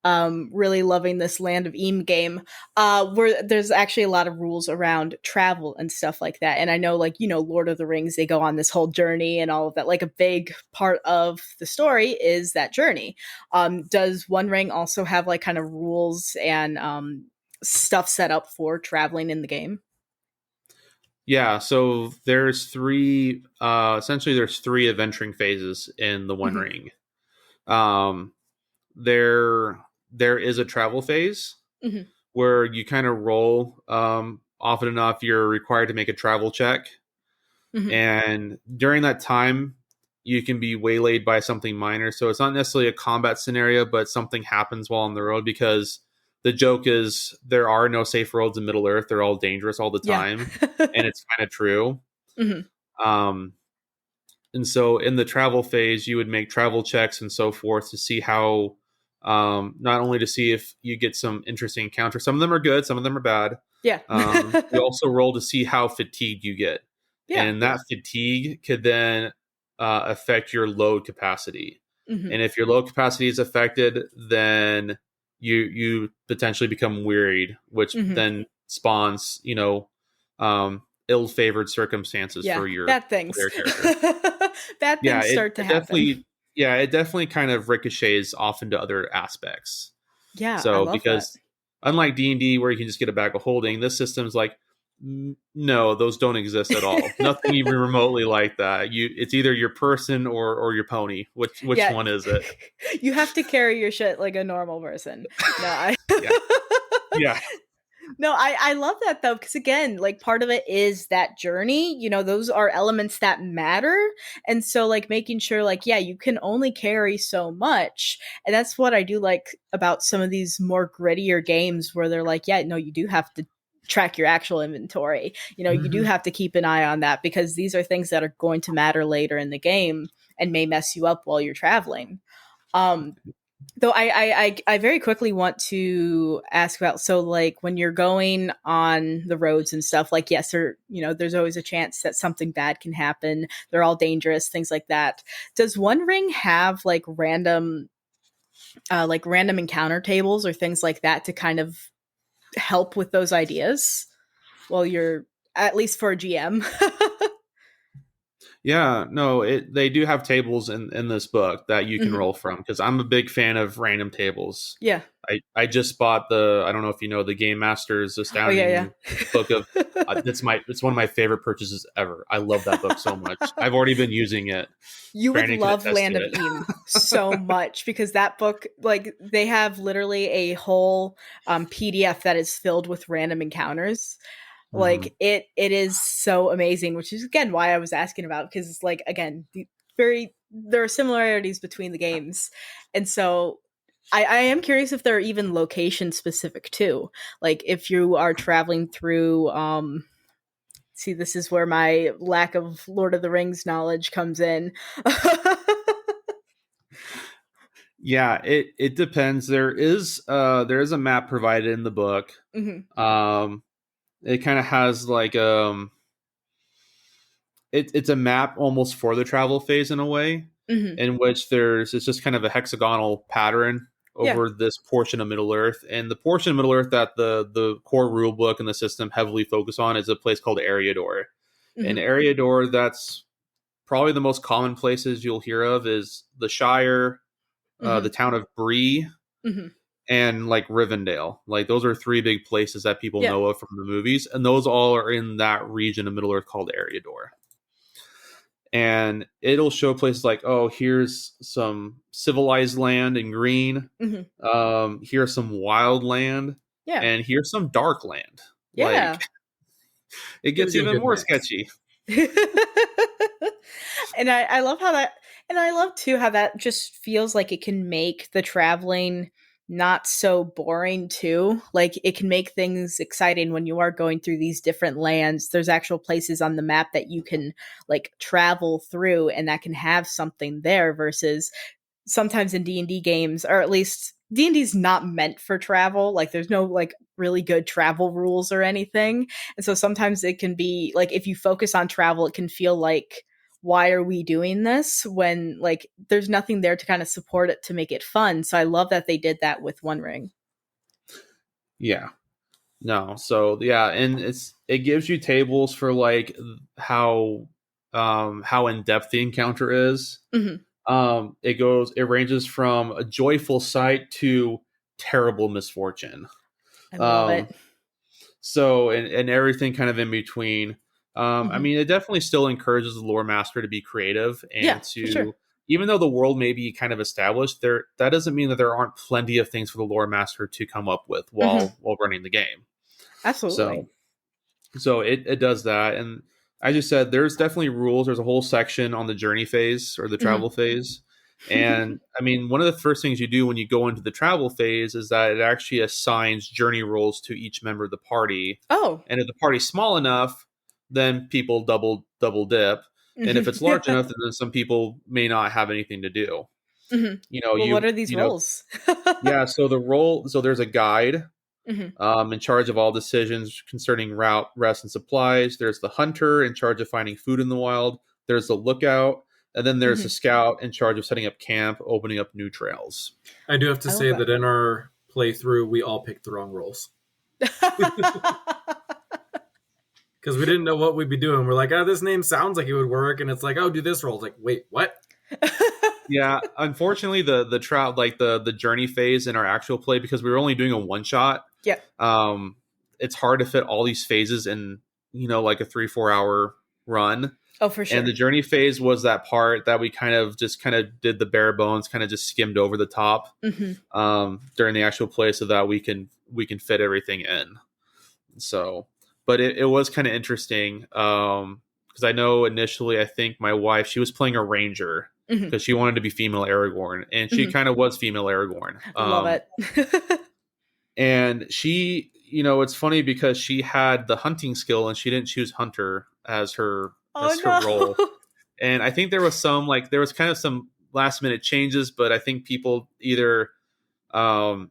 really loving this Land of Eam game, where there's actually a lot of rules around travel and stuff like that. And I know, like, Lord of the Rings, they go on this whole journey and all of that. Like, a big part of the story is that journey. Does One Ring also have like kind of rules and stuff set up for traveling in the game? Yeah, so there's three adventuring phases in the One Hmm. Ring. Um, there is a travel phase Hmm. where you kind of roll. Often enough, you're required to make a travel check, Hmm. and during that time, you can be waylaid by something minor. So it's not necessarily a combat scenario, but something happens while on the road, because the joke is there are no safe roads in Middle Earth. They're all dangerous all the Yeah. time. And it's kind of true. Mm-hmm. And so in the travel phase, you would make travel checks and so forth to see how, not only to see if you get some interesting encounters. Some of them are good, some of them are bad. Yeah. You also roll to see how fatigued you get. Yeah. And that fatigue could then affect your load capacity. Mm-hmm. And if your load capacity is affected, then you potentially become wearied, which Mm-hmm. then spawns, ill-favored circumstances for your bad things. player character. Bad things start to happen. It definitely kind of ricochets off into other aspects. Yeah, so I love because that. unlike D&D where you can just get a bag of holding, this system's like, no, those don't exist at all. Nothing even remotely like that. It's either your person or your pony. Which one is it? You have to carry your shit like a normal person. No, yeah. No, I love that though, because again, like part of it is that journey. Those are elements that matter. And so like making sure like, yeah, you can only carry so much. And that's what I do like about some of these more grittier games where they're like, yeah, no, you do have to track your actual inventory. You do have to keep an eye on that, because these are things that are going to matter later in the game and may mess you up while you're traveling. Though I very quickly want to ask about, so like when you're going on the roads and stuff, like, yes, there's always a chance that something bad can happen. They're all dangerous, things like that. Does One Ring have like random encounter tables or things like that to kind of help with those ideas while you're, at least for a GM? Yeah, no, they do have tables in this book that you can roll from, because I'm a big fan of random tables. Yeah. I just bought I don't know if you know, the Game Master's Astounding book of it's one of my favorite purchases ever. I love that book so much. I've already been using it. You would love Land of Eam so much, because that book, like, they have literally a whole PDF that is filled with random encounters. Like it is so amazing, which is again why I was asking about, because it's like, again, there are similarities between the games. And so I am curious if they're even location specific too. Like if you are traveling through see, this is where my lack of Lord of the Rings knowledge comes in. Yeah, it depends. There is a map provided in the book. It kind of has like it's a map almost for the travel phase in a way, in which it's just kind of a hexagonal pattern over this portion of Middle Earth. And the portion of Middle Earth that the core rule book and the system heavily focus on is a place called Eriador. And Eriador, that's probably the most common places you'll hear of is the Shire, the town of Bree, and like Rivendell. Like those are three big places that people know of from the movies, and those all are in that region of Middle Earth called Eriador. And it'll show places like, oh, here's some civilized land in green, here's some wild land, and here's some dark land. Like it gets even more sketchy. And I love how that, and I love too how that just feels like it can make the traveling not so boring too. Like it can make things exciting when you are going through these different lands. There's actual places on the map that you can like travel through, and that can have something there, versus sometimes in D&D games, or at least D&D's not meant for travel. Like there's no like really good travel rules or anything. And so sometimes it can be like, if you focus on travel, it can feel like, why are we doing this when like there's nothing there to kind of support it to make it fun. So I love that they did that with One Ring. Yeah. No. So yeah, and it gives you tables for like how in depth the encounter is. It ranges from a joyful sight to terrible misfortune. I love it. So and everything kind of in between. I mean, it definitely still encourages the lore master to be creative and even though the world may be kind of established, that doesn't mean that there aren't plenty of things for the lore master to come up with while running the game. Absolutely. So it does that, and I just said there's definitely rules. There's a whole section on the journey phase or the travel phase. And I mean, one of the first things you do when you go into the travel phase is that it actually assigns journey roles to each member of the party. Oh. And if the party's small enough, then people double dip. And if it's large enough, then some people may not have anything to do. You know, Well, what are these roles? Yeah, so there's a guide in charge of all decisions concerning route, rest, and supplies. There's the hunter in charge of finding food in the wild. There's the lookout. And then there's the scout in charge of setting up camp, opening up new trails. I do have to say that in our playthrough, we all picked the wrong roles. Because we didn't know what we'd be doing. We're like, this name sounds like it would work. And it's like, do this role. It's like, wait, what? Yeah, unfortunately, the journey phase in our actual play, because we were only doing a one shot. Yeah. It's hard to fit all these phases in, like a 3-4 hour run. Oh, for sure. And the journey phase was that part that we kind of did the bare bones, kind of just skimmed over the top during the actual play, so that we can fit everything in. So, but it was kind of interesting because I know initially, I think my wife, she was playing a ranger because she wanted to be female Aragorn, and she kind of was female Aragorn. Love it. And she, it's funny because she had the hunting skill and she didn't choose hunter as her role. And I think there was kind of some last minute changes, but I think people either there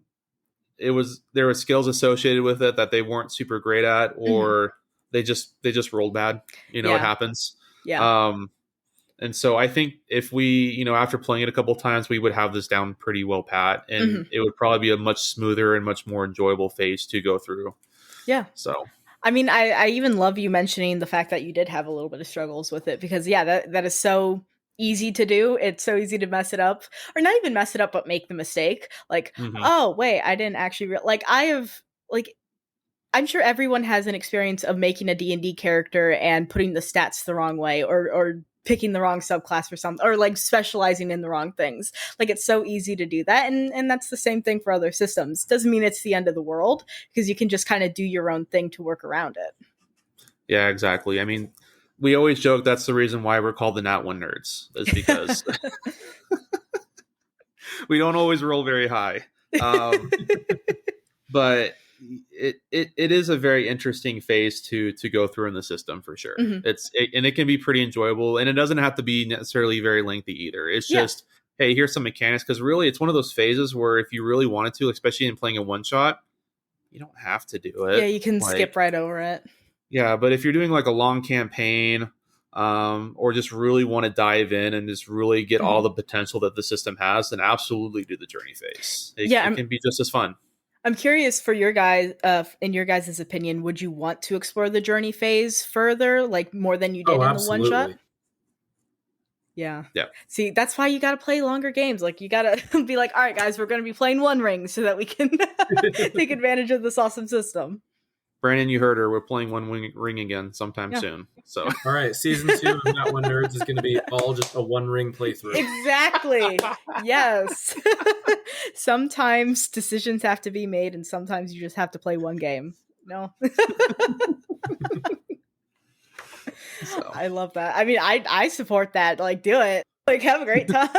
were skills associated with it that they weren't super great at, or they just rolled bad. It happens. Yeah. And so I think if we, after playing it a couple times, we would have this down pretty well pat, and it would probably be a much smoother and much more enjoyable phase to go through. Yeah. So, I mean, I even love you mentioning the fact that you did have a little bit of struggles with it, because that is so easy to do. It's so easy to mess it up, or not even mess it up, but make the mistake. Like, oh wait, I didn't actually I'm sure everyone has an experience of making a D&D character and putting the stats the wrong way, or picking the wrong subclass for something, or like specializing in the wrong things. Like, it's so easy to do that, and that's the same thing for other systems. Doesn't mean it's the end of the world, because you can just kind of do your own thing to work around it. Yeah, exactly. I mean, we always joke that's the reason why we're called the Nat One Nerds, is because we don't always roll very high. But it is a very interesting phase to go through in the system, for sure. And it can be pretty enjoyable, and it doesn't have to be necessarily very lengthy either. It's just, hey, here's some mechanics, because really it's one of those phases where if you really wanted to, especially in playing a one shot, you don't have to do it. Yeah, you can skip right over it. Yeah, but if you're doing like a long campaign, or just really want to dive in and just really get all the potential that the system has, then absolutely do the journey phase. It can be just as fun. I'm curious for your guys, in your guys' opinion, would you want to explore the journey phase further, like more than you did in the one shot? Yeah. See, that's why you got to play longer games. Like, you got to be like, all right, guys, we're going to be playing One Ring so that we can take advantage of this awesome system. Brandon, you heard her. We're playing One Ring again sometime soon. So, all right, season 2 of Not One Nerds is going to be all just a One Ring playthrough. Exactly. Yes. Sometimes decisions have to be made, and sometimes you just have to play one game. No. So. I love that. I mean, I support that. Like, do it. Like, have a great time.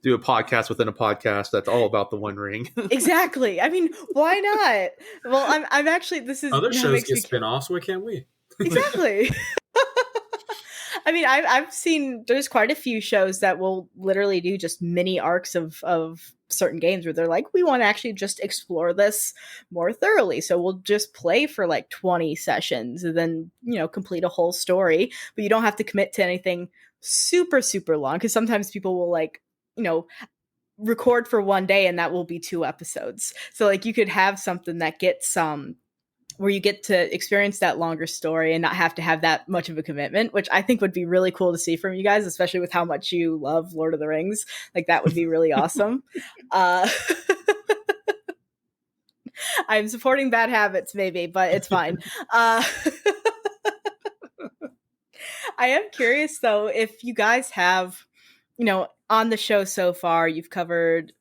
Do a podcast within a podcast that's all about the One Ring. Exactly. I mean, why not? Well, I'm actually, this is other shows get spin-offs. Why can't we? Exactly. I mean, I've seen there's quite a few shows that will literally do just mini arcs of certain games where they're like, we want to actually just explore this more thoroughly. So we'll just play for like 20 sessions and then, complete a whole story. But you don't have to commit to anything super, super long, because sometimes people will record for one day and that will be 2 episodes. So like, you could have something that gets where you get to experience that longer story and not have to have that much of a commitment, which I think would be really cool to see from you guys, especially with how much you love Lord of the Rings. Like, that would be really awesome. I'm supporting bad habits maybe, but it's fine. I am curious though, if you guys have, on the show so far, you've covered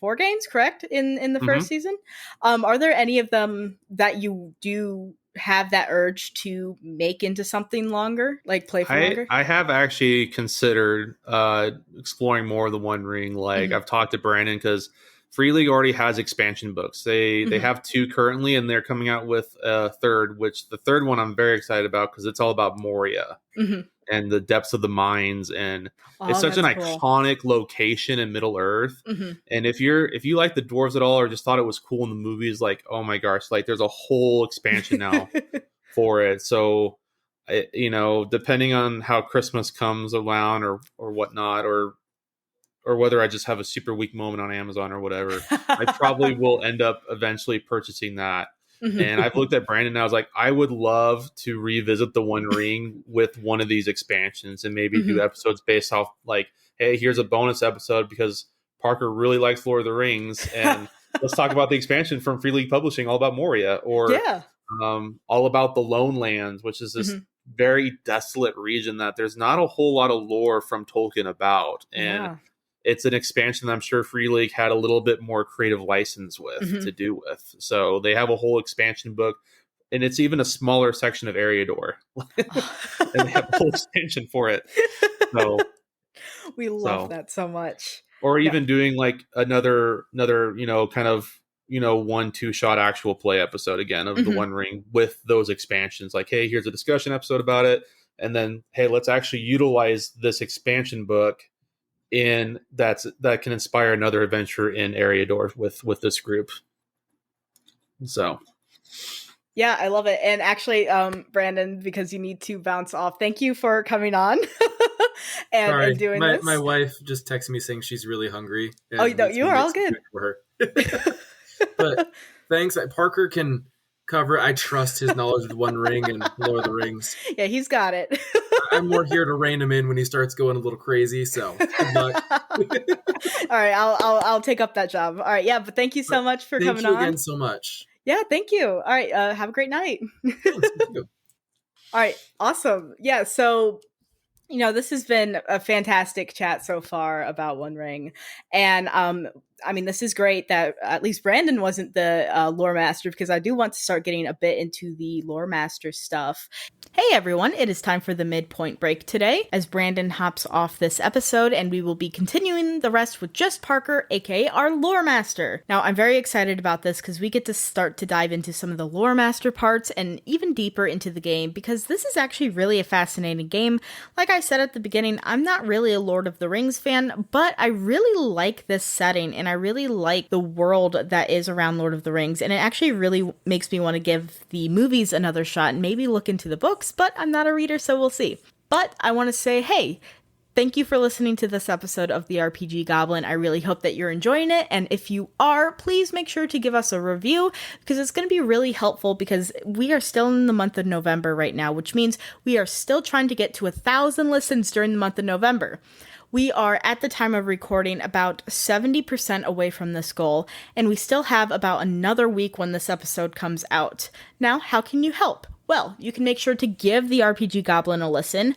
4 games, correct? In the first season. Are there any of them that you do have that urge to make into something longer, like play for longer? I have actually considered exploring more of the One Ring. Like Mhm. I've talked to Brandon because Free League already has expansion books. They Mhm. have 2 currently, and they're coming out with a third. Which the third one I'm very excited about because it's all about Moria Mhm. and the depths of the mines, and it's Oh, such an that's cool. iconic location in Middle Earth. Mhm. And if you like the dwarves at all or just thought it was cool in the movies, like, oh my gosh, like there's a whole expansion now for it. So depending on how Christmas comes around or whatnot, or whether I just have a super weak moment on Amazon or whatever, I probably will end up eventually purchasing that. Mhm. And I've looked at Brandon and I was like, I would love to revisit the One Ring with one of these expansions and maybe do Mhm. episodes based off like, hey, here's a bonus episode because Parker really likes Lord of the Rings, and let's talk about the expansion from Free League Publishing, all about Moria, or Yeah. all about the Lone Lands, which is this Mhm. very desolate region that there's not a whole lot of lore from Tolkien about. And Yeah. it's an expansion that I'm sure Free League had a little bit more creative license with Mhm. to do with. So they have a whole expansion book, and it's even a smaller section of Eriador. And they have a whole expansion for it. So, We love so that so much. or No. even doing like another kind of 1-2 shot actual play episode again of the Mhm. One Ring with those expansions, like, hey, here's a discussion episode about it, and then, hey, let's actually utilize this expansion book that can inspire another adventure in Eriador with this group. So Yeah, I love it. And actually, Brandon, because you need to bounce off, thank you for coming on and Sorry, doing my this. wife just texted me saying she's really hungry and Oh, no, needs you me to are make all some good. food for her. But thanks. Parker can cover. I trust his knowledge of the One Ring and Lord of the Rings. Yeah, he's got it. I'm more here to rein him in when he starts going a little crazy. So good luck. All right, I'll take up that job. All right, yeah, but thank you so But much for thank coming you on. again so much. Yeah, thank you. All right, have a great night. Thanks. You too. All right, awesome. Yeah, so this has been a fantastic chat so far about One Ring. And I mean, this is great that at least Brandon wasn't the lore master, because I do want to start getting a bit into the lore master stuff. Hey everyone, it is time for the midpoint break today as Brandon hops off this episode, and we will be continuing the rest with just Parker, aka our lore master. Now, I'm very excited about this because we get to start to dive into some of the lore master parts and even deeper into the game, because this is actually really a fascinating game. Like I said at the beginning, I'm not really a Lord of the Rings fan, but I really like this setting and I really like the world that is around Lord of the Rings, and it actually really makes me want to give the movies another shot and maybe look into the books, but I'm not a reader, so we'll see. But I want to say, hey, thank you for listening to this episode of the RPG Goblin. I really hope that you're enjoying it, and if you are, please make sure to give us a review, because it's going to be really helpful, because we are still in the month of November right now, which means we are still trying to get to 1,000 listens during the month of November. We are, at the time of recording, about 70% away from this goal, and we still have about another week when this episode comes out. Now, how can you help? Well, you can make sure to give the RPG Goblin a listen.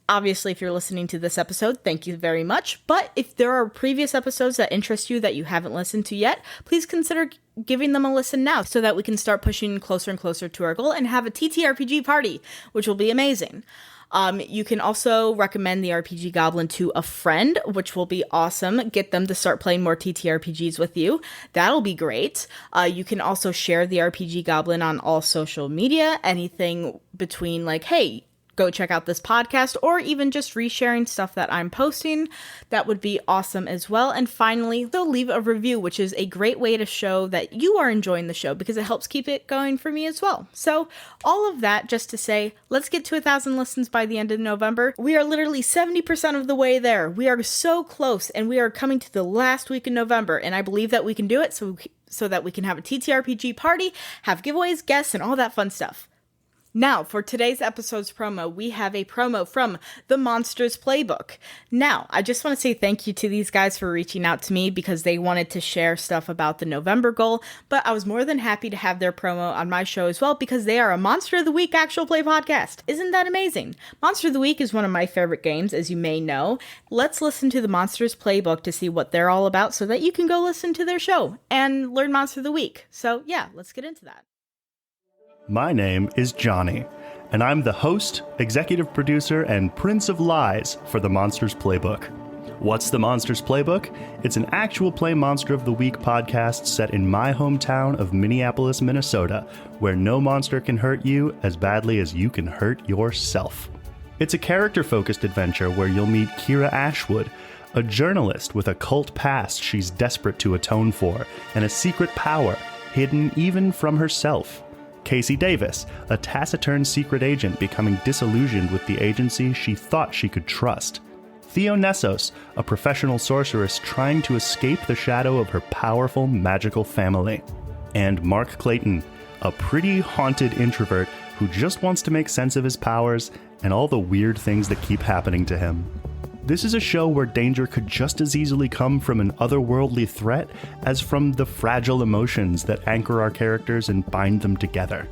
Obviously, if you're listening to this episode, thank you very much. But if there are previous episodes that interest you that you haven't listened to yet, please consider giving them a listen now so that we can start pushing closer and closer to our goal and have a TTRPG party, which will be amazing. You can also recommend the RPG Goblin to a friend, which will be awesome. Get them to start playing more TTRPGs with you. That'll be great. You can also share the RPG Goblin on all social media, anything between like, hey, go check out this podcast, or even just resharing stuff that I'm posting. That would be awesome as well. And finally, they'll leave a review, which is a great way to show that you are enjoying the show, because it helps keep it going for me as well. So all of that just to say, let's get to 1,000 listens by the end of November. We are literally 70% of the way there. We are so close, and we are coming to the last week in November, and I believe that we can do it so that we can have a TTRPG party, have giveaways, guests, and all that fun stuff. Now, for today's episode's promo, we have a promo from the Monsters Playbook. Now, I just want to say thank you to these guys for reaching out to me, because they wanted to share stuff about the November goal, but I was more than happy to have their promo on my show as well, because they are a Monster of the Week actual play podcast. Isn't that amazing? Monster of the Week is one of my favorite games, as you may know. Let's listen to the Monsters Playbook to see what they're all about, so that you can go listen to their show and learn Monster of the Week. So yeah, let's get into that. My name is Johnny, and I'm the host, executive producer, and Prince of Lies for the Monsters Playbook. What's the Monsters Playbook? It's an actual play Monster of the Week podcast set in my hometown of Minneapolis, Minnesota, where no monster can hurt you as badly as you can hurt yourself. It's a character-focused adventure where you'll meet Kira Ashwood, a journalist with a cult past she's desperate to atone for, and a secret power hidden even from herself. Casey Davis, a taciturn secret agent becoming disillusioned with the agency she thought she could trust. Theo Nessos, a professional sorceress trying to escape the shadow of her powerful magical family. And Mark Clayton, a pretty haunted introvert who just wants to make sense of his powers and all the weird things that keep happening to him. This is a show where danger could just as easily come from an otherworldly threat as from the fragile emotions that anchor our characters and bind them together.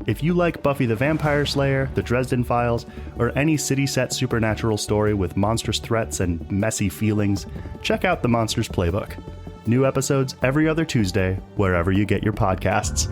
If you like Buffy the Vampire Slayer, The Dresden Files, or any city-set supernatural story with monstrous threats and messy feelings, check out The Monsters Playbook. New episodes every other Tuesday, wherever you get your podcasts.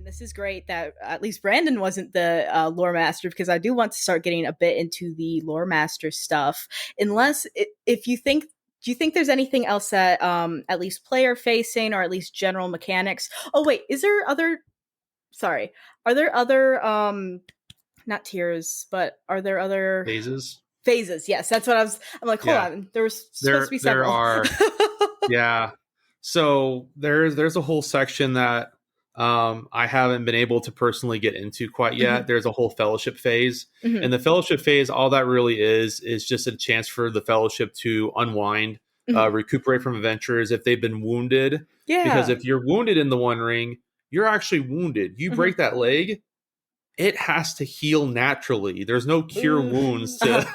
This is great that at least Brandon wasn't the lore master, because I do want to start getting a bit into the lore master stuff. Unless, if you think, do you think there's anything else that at least player facing or at least general mechanics? Oh wait, are there other not tiers, but are there other Phases? Phases, yes, that's what I'm like, hold on, there was supposed to be several. There are. Yeah. So there's a whole section that I haven't been able to personally get into quite yet. Mm-hmm. There's a whole fellowship phase. Mm-hmm. And the fellowship phase, all that really is just a chance for the fellowship to unwind, mm-hmm. Recuperate from adventures if they've been wounded. Yeah. Because if you're wounded in the One Ring, you're actually wounded. You break that leg, it has to heal naturally. There's no cure wounds to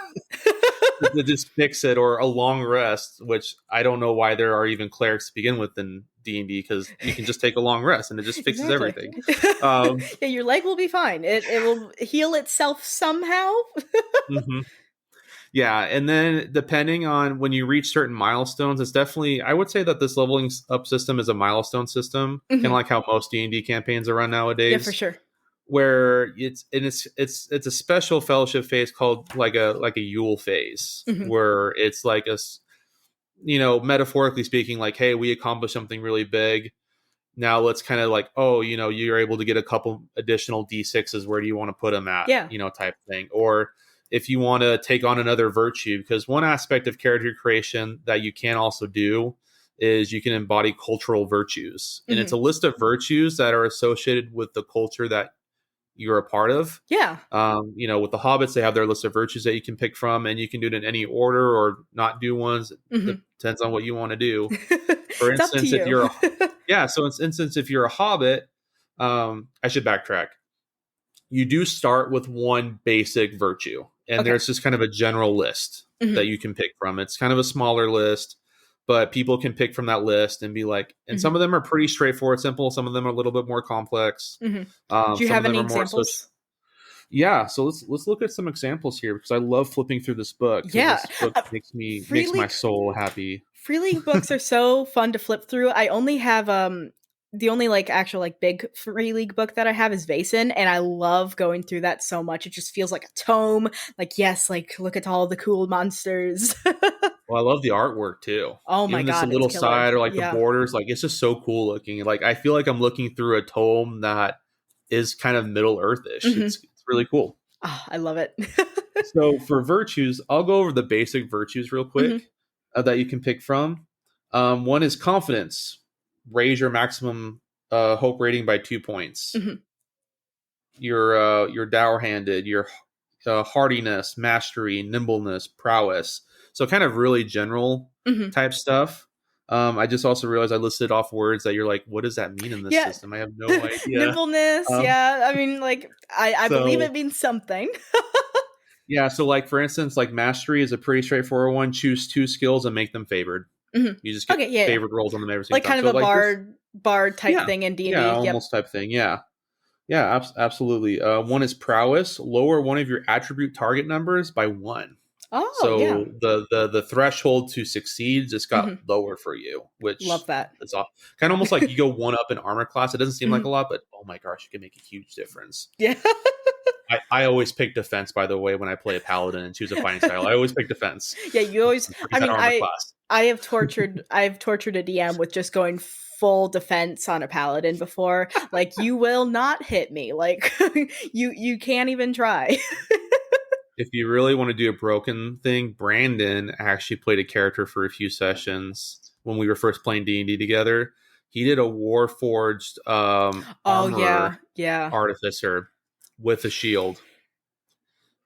just fix it, or a long rest, which I don't know why there are even clerics to begin with in D&D, because you can just take a long rest and it just fixes everything. Yeah, your leg will be fine. It will heal itself somehow. Mm-hmm. Yeah, and then depending on when you reach certain milestones, it's definitely, I would say that this leveling up system is a milestone system, kind of like how most D&D campaigns are run nowadays. Yeah, for sure. Where it's a special fellowship phase called like a Yule phase, where it's like a, metaphorically speaking, like, hey, we accomplished something really big. Now let's kind of like, you're able to get a couple additional D6s. Where do you want to put them at? Yeah. Type thing. Or if you want to take on another virtue, because one aspect of character creation that you can also do is you can embody cultural virtues. And it's a list of virtues that are associated with the culture that you're a part of. Yeah. With the hobbits, they have their list of virtues that you can pick from, and you can do it in any order or not do ones. It depends on what you want to do. For instance, if you're if you're a hobbit, I should backtrack. You do start with one basic virtue, and there's just kind of a general list that you can pick from. It's kind of a smaller list, but people can pick from that list and be like, and some of them are pretty straightforward, simple. Some of them are a little bit more complex. Do you have any examples? Yeah, so let's look at some examples here, because I love flipping through this book. Yeah, this book makes my soul happy. Free League books are so fun to flip through. I only have the only actual big Free League book that I have is Vaesen, and I love going through that so much. It just feels like a tome. Look at all the cool monsters. Well, I love the artwork too. Oh my god, just a little side or the borders, it's just so cool looking. I feel like I'm looking through a tome that is kind of Middle Earth-ish. It's really cool. Oh, I love it. So for virtues, I'll go over the basic virtues real quick that you can pick from. One is confidence. Raise your maximum hope rating by 2 points. Your dour-handed, your hardiness, mastery, nimbleness, prowess. So kind of really general type stuff. I just also realized I listed off words that you're like, what does that mean in this system? I have no idea. Nimbleness, I mean, I believe it means something. Yeah, so for instance, mastery is a pretty straightforward one. Choose 2 skills and make them favored. You just get favored rolls on them every single time. Kind of a bard type thing in D&D. Yeah, almost type thing, yeah. Yeah, absolutely. One is prowess. Lower one of your attribute target numbers by 1. Oh, yeah. So the threshold to succeed just got Hmm. lower for you, Love which that. is kind of almost like you go 1 up in armor class. It doesn't seem like Hmm. a lot, but oh my gosh, it can make a huge difference. Yeah. I always pick defense, by the way, when I play a paladin and choose a fighting style. I always pick defense. Yeah, you always. Forget I that mean, armor class. I've tortured a DM with just going full defense on a paladin before. Like, you will not hit me. Like, you can't even try. If you really want to do a broken thing, Brandon actually played a character for a few sessions when we were first playing D&D together. He did a Warforged Oh armor yeah. artificer with a shield.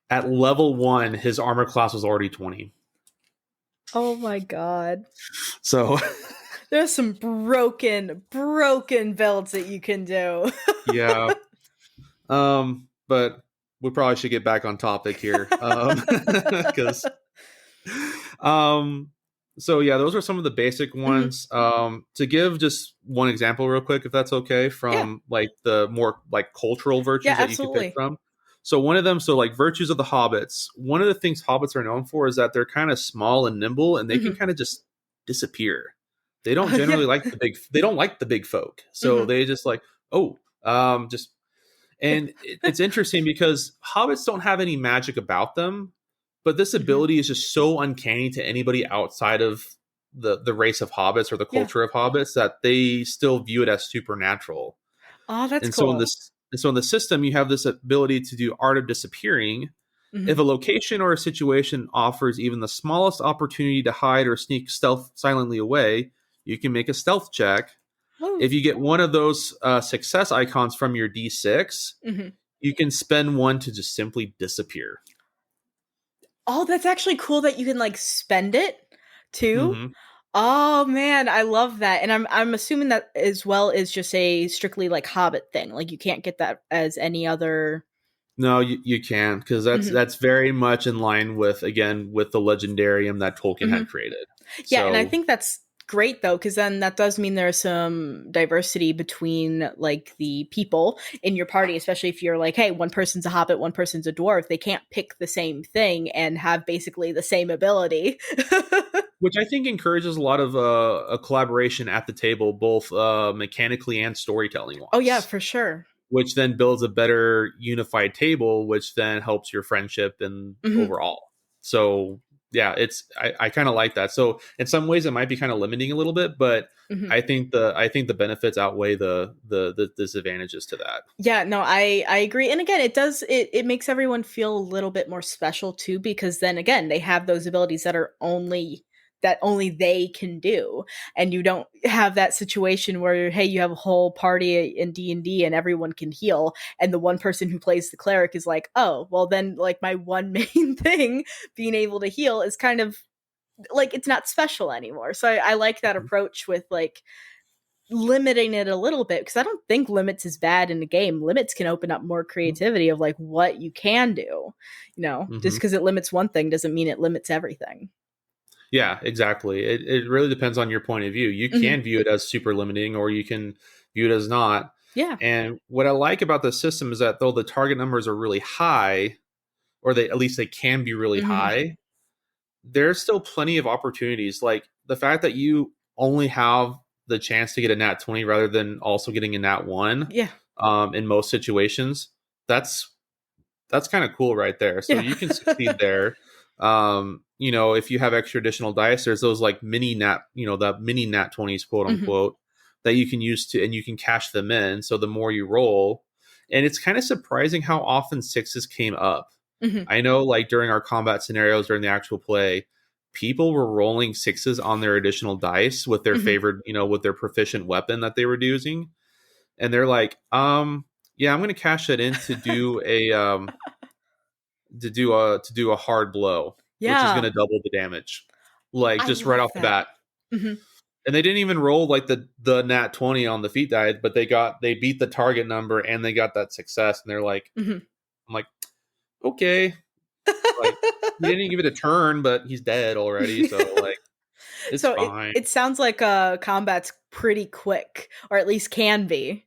At level 1, his armor class was already 20. Oh my god. So There's some broken builds that you can do. yeah. But we probably should get back on topic here. Because so yeah, those are some of the basic ones. To give just one example real quick, if that's okay, Yeah. from like the more like cultural virtues Yeah, that you can pick absolutely. from. So one of them, so like virtues of the hobbits, one of the things hobbits are known for is that they're kind of small and nimble and they can kind of just disappear. They don't Yeah. generally like they don't like the big folk. So they just like, oh, just and it's interesting because hobbits don't have any magic about them, but this ability is just so uncanny to anybody outside of the race of hobbits or the Yeah. culture of hobbits that they still view it as supernatural. Oh, that's And cool. so in the system, you have this ability to do art of disappearing. If a location or a situation offers even the smallest opportunity to hide or sneak stealth silently away, you can make a stealth check. Oh. If you get one of those success icons from your D6, you can spend 1 to just simply disappear. Oh, that's actually cool that you can like spend it too. Mm-hmm. Oh man, I love that. And I'm assuming that as well is just a strictly like Hobbit thing. Like you can't get that as any other. No, you can, because that's very much in line with, again, with the legendarium that Tolkien had created. Yeah, and I think that's great though, because then that does mean there's some diversity between like the people in your party, especially if you're like, hey, one person's a hobbit, one person's a dwarf. They can't pick the same thing and have basically the same ability. Which I think encourages a lot of a collaboration at the table, both mechanically and storytelling wise. Oh yeah, for sure. Which then builds a better unified table, which then helps your friendship and overall. So yeah, I kind of like that. So in some ways, it might be kind of limiting a little bit, but I think the benefits outweigh the disadvantages to that. Yeah, no, I agree. And again, it makes everyone feel a little bit more special too, because then again, they have those abilities that are only they can do, and you don't have that situation where, hey, you have a whole party in D&D and everyone can heal, and the one person who plays the cleric is like, oh well, then like my one main thing, being able to heal, is kind of like it's not special anymore. So I like that approach with like limiting it a little bit, because I don't think limits is bad in the game. Limits can open up more creativity of like what you can do, just because it limits one thing doesn't mean it limits everything. Yeah, exactly. It really depends on your point of view. You can view it as super limiting, or you can view it as not. Yeah. And what I like about the system is that though the target numbers are really high, or at least they can be really high, there's still plenty of opportunities. Like the fact that you only have the chance to get a nat 20 rather than also getting a nat 1 in most situations, that's kind of cool right there. So you can succeed there. If you have extra additional dice, there's those like mini nat, the mini nat 20s, quote unquote, that you can use and you can cash them in. So the more you roll, and it's kind of surprising how often 6s came up. I know, like during our combat scenarios during the actual play, people were rolling 6s on their additional dice with their favorite, with their proficient weapon that they were using, and they're like, yeah, I'm going to cash that in to do a to do a hard blow, which is going to double the damage, like just right off the bat. And they didn't even roll like the nat 20 on the feat die, but they beat the target number and they got that success. And they're like, I'm like, okay, like he didn't give it a turn, but he's dead already, so like it's fine. It sounds like combat's pretty quick, or at least can be.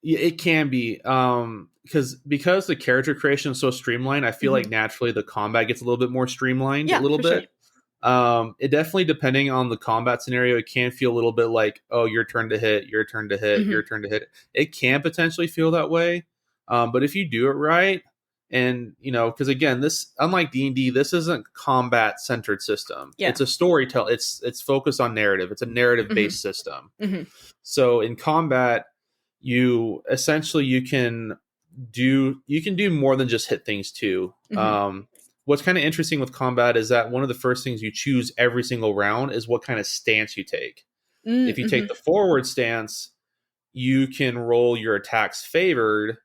It can be because the character creation is so streamlined. I feel like naturally the combat gets a little bit more streamlined a little bit. Sure. It definitely, depending on the combat scenario, it can feel a little bit like, oh, your turn to hit, your turn to hit, your turn to hit. It can potentially feel that way, but if you do it right, and because again, this, unlike D&D, this isn't combat centered system. Yeah. It's a storytelling. It's focused on narrative. It's a narrative based system. So in combat, you can do more than just hit things too. What's kind of interesting with combat is that one of the first things you choose every single round is what kind of stance you take. If you take the forward stance, you can roll your attacks favored,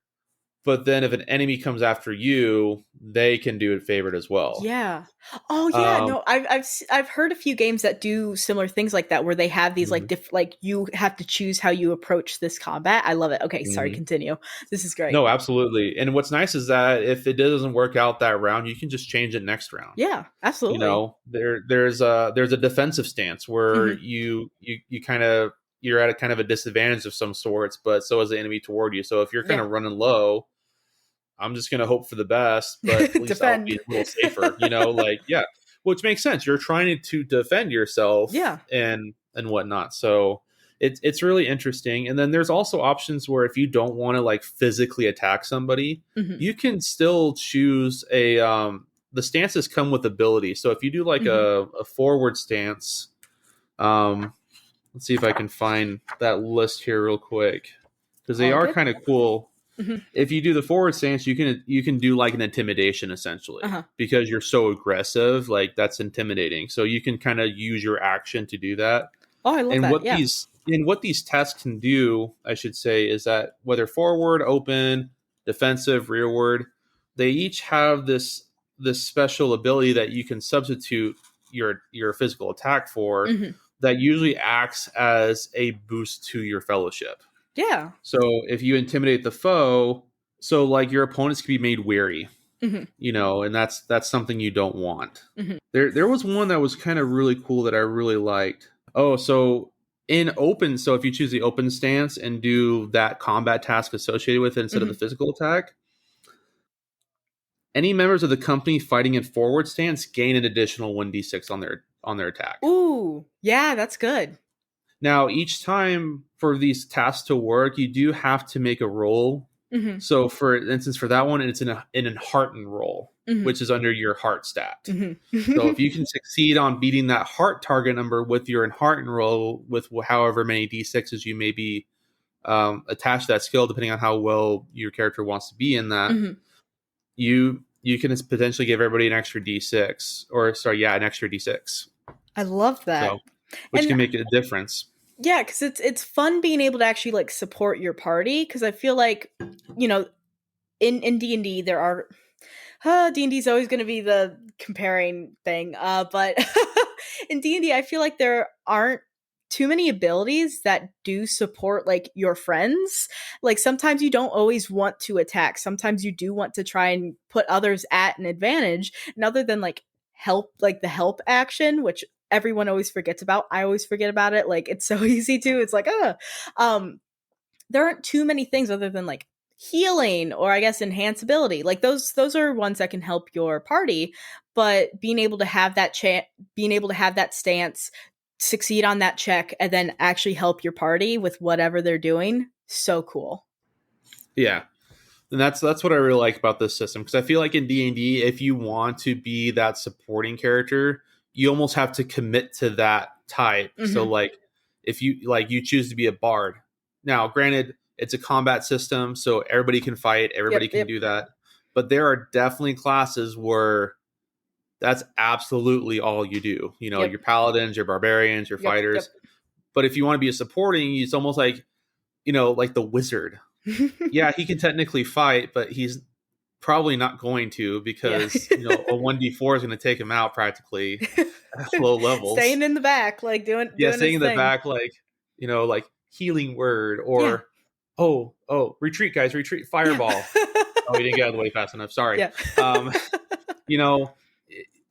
but then if an enemy comes after you, they can do it favored as well. Yeah. Oh yeah. No, I've heard a few games that do similar things like that, where they have these like you have to choose how you approach this combat. I love it. Okay, sorry, continue. This is great. No, absolutely. And what's nice is that if it doesn't work out that round, you can just change it next round. Yeah, absolutely. There's a defensive stance where you kind of, you're at a kind of a disadvantage of some sorts, but so is the enemy toward you. So if you're kind of running low, I'm just going to hope for the best, but at least I'll be a little safer, which makes sense. You're trying to defend yourself and whatnot. So it's really interesting. And then there's also options where if you don't want to like physically attack somebody, you can still choose the stances come with ability. So if you do like a forward stance, let's see if I can find that list here real quick, because they are kind of cool. If you do the forward stance, you can do like an intimidation essentially, because you're so aggressive. Like that's intimidating. So you can kind of use your action to do that. Oh, I love that. What these tests can do, I should say, is that whether forward, open, defensive, rearward, they each have this special ability that you can substitute your physical attack for, that usually acts as a boost to your fellowship. Yeah. So if you intimidate the foe, so like your opponents can be made weary, and that's something you don't want. There was one that was kind of really cool that I really liked. Oh, so in open, so if you choose the open stance and do that combat task associated with it instead of the physical attack, any members of the company fighting in forward stance gain an additional 1d6 on their attack. Ooh, yeah, that's good. Now, each time for these tasks to work, you do have to make a roll. So, for instance, for that one, it's an hearten roll, which is under your heart stat. So, if you can succeed on beating that heart target number with your hearten roll, with however many d6s you may be attached to that skill, depending on how well your character wants to be in that, you can potentially give everybody an extra d6, an extra d6. I love that. So, which can make a difference. Yeah, because it's fun being able to actually like support your party, because I feel like, in D&D there are D&D is always going to be the comparing thing, but in D&D I feel like there aren't too many abilities that do support like your friends. Like sometimes you don't always want to attack, sometimes you do want to try and put others at an advantage, and other than like help, like the help action, which everyone always forgets about. I always forget about it. Like it's so easy to. It's like, there aren't too many things other than like healing or I guess enhance ability. Like those are ones that can help your party. But being able to have that stance, succeed on that check, and then actually help your party with whatever they're doing, so cool. Yeah. And that's what I really like about this system, because I feel like in D&D, if you want to be that supporting character, you almost have to commit to that type. So like if you choose to be a bard, now granted it's a combat system, so everybody can fight, everybody can do that, but there are definitely classes where that's absolutely all you do. Your paladins, your barbarians, your fighters. But if you want to be a supporting, it's almost like like the wizard. Yeah, he can technically fight, but he's probably not going to, because a 1d4 is going to take him out practically at low levels. Staying in the back, like doing staying in the back, like like healing word, or retreat, guys, retreat, fireball. Oh, we didn't get out of the way fast enough. Sorry.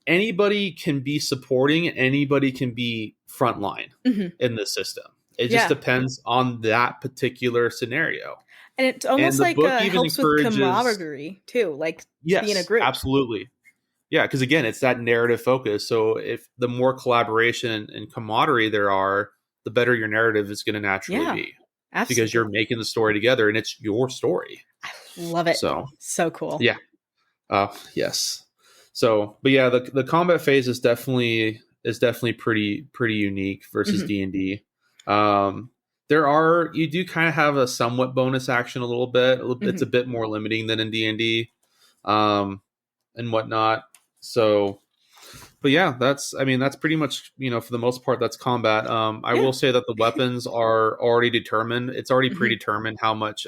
Anybody can be supporting, anybody can be frontline in this system. It just depends on that particular scenario. And it's And almost the like book even helps with encourages, camaraderie too, like being a yes, group. absolutely. Yeah, because again, it's that narrative focus. So if the more collaboration and camaraderie there are, the better your narrative is going to naturally Yeah, be, because you're absolutely. making the story together and it's your story. Love it. So So cool. yeah, yes. So, but yeah, the combat phase is definitely pretty unique versus Mhm. D&D. You do kind of have a somewhat bonus action a little bit. It's a bit more limiting than in D&D, and whatnot. So, but yeah, that's pretty much, for the most part, that's combat. I Yeah. will say that the weapons are already determined. It's already Mhm. predetermined how much.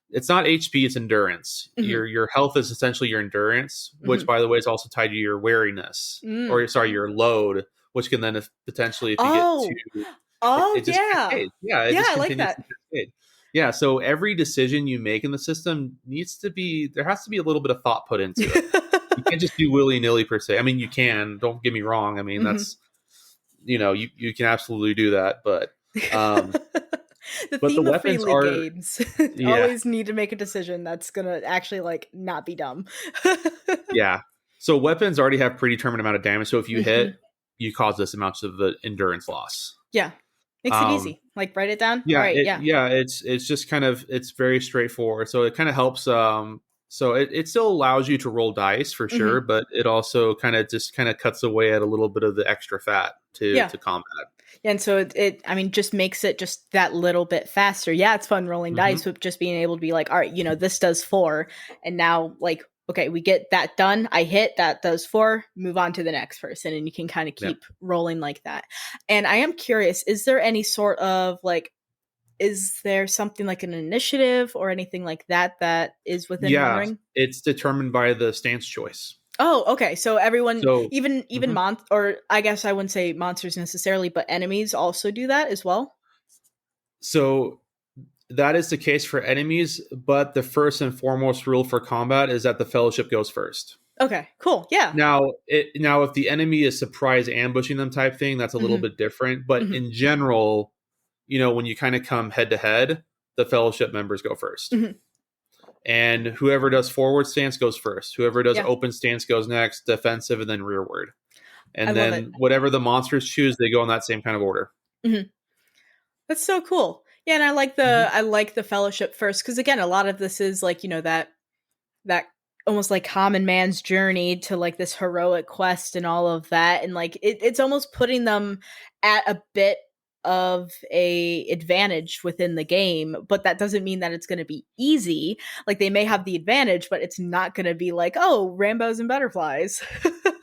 It's not HP, it's endurance. Mhm. Your health is essentially your endurance, which, Mhm. by the way, is also tied to your wariness, Mm. or sorry, your load, which can then potentially, if you get Oh. to Oh it just yeah. cascades. Yeah, it Yeah, just I like continues to that. cascade. Yeah, so every decision you make in the system there has to be a little bit of thought put into it. You can't just do willy nilly per se. I mean, you can. Don't get me wrong. I mean, Mhm. that's you can absolutely do that, The but the theme of weapons Freely are, games yeah, always need to make a decision that's gonna actually like not be dumb. yeah. So weapons already have predetermined amount of damage. So if you hit, Mhm. you cause this amount of the endurance loss. Yeah, makes it Um, easy. Like write it down. All yeah, right. Yeah. it's just kind of, it's very straightforward. So it kind of helps. So it still allows you to roll dice for Hmm. sure, but it also kind of cuts away at a little bit of the extra fat Yeah. to combat. And so I mean, just makes it just that little bit faster. Yeah, it's fun rolling Hmm. dice, but just being able to be like, all right, this does 4. And now, like, okay, we get that done. I hit, that does 4, move on to the next person. And you can kind of Yeah. keep rolling like that. And I am curious, is there any sort of like, is there something like an initiative or anything like that is within One Yeah, Ring? it's determined by the stance choice. Oh, okay. So everyone, So even mhm. or I guess I wouldn't say monsters necessarily, but enemies also do that as well. So that is the case for enemies, but the first and foremost rule for combat is that the fellowship goes first. Okay, cool. Yeah. Now if the enemy is surprise ambushing them type thing, that's a little Hmm. bit different. But Hmm. in general, when you kind of come head to head, the fellowship members go first. Hmm. And whoever does forward stance goes first. Whoever does Yeah, open stance goes next, defensive, and then rearward. I And love it. then whatever the monsters choose, they go in that same kind of order. Hmm. That's so cool. Yeah, and Mhm. I like the fellowship first because again, a lot of this is like that almost like common man's journey to like this heroic quest and all of that, and like it's almost putting them at a bit of a advantage within the game, but that doesn't mean that it's going to be easy. Like they may have the advantage, but it's not going to be like, oh, rainbows and butterflies.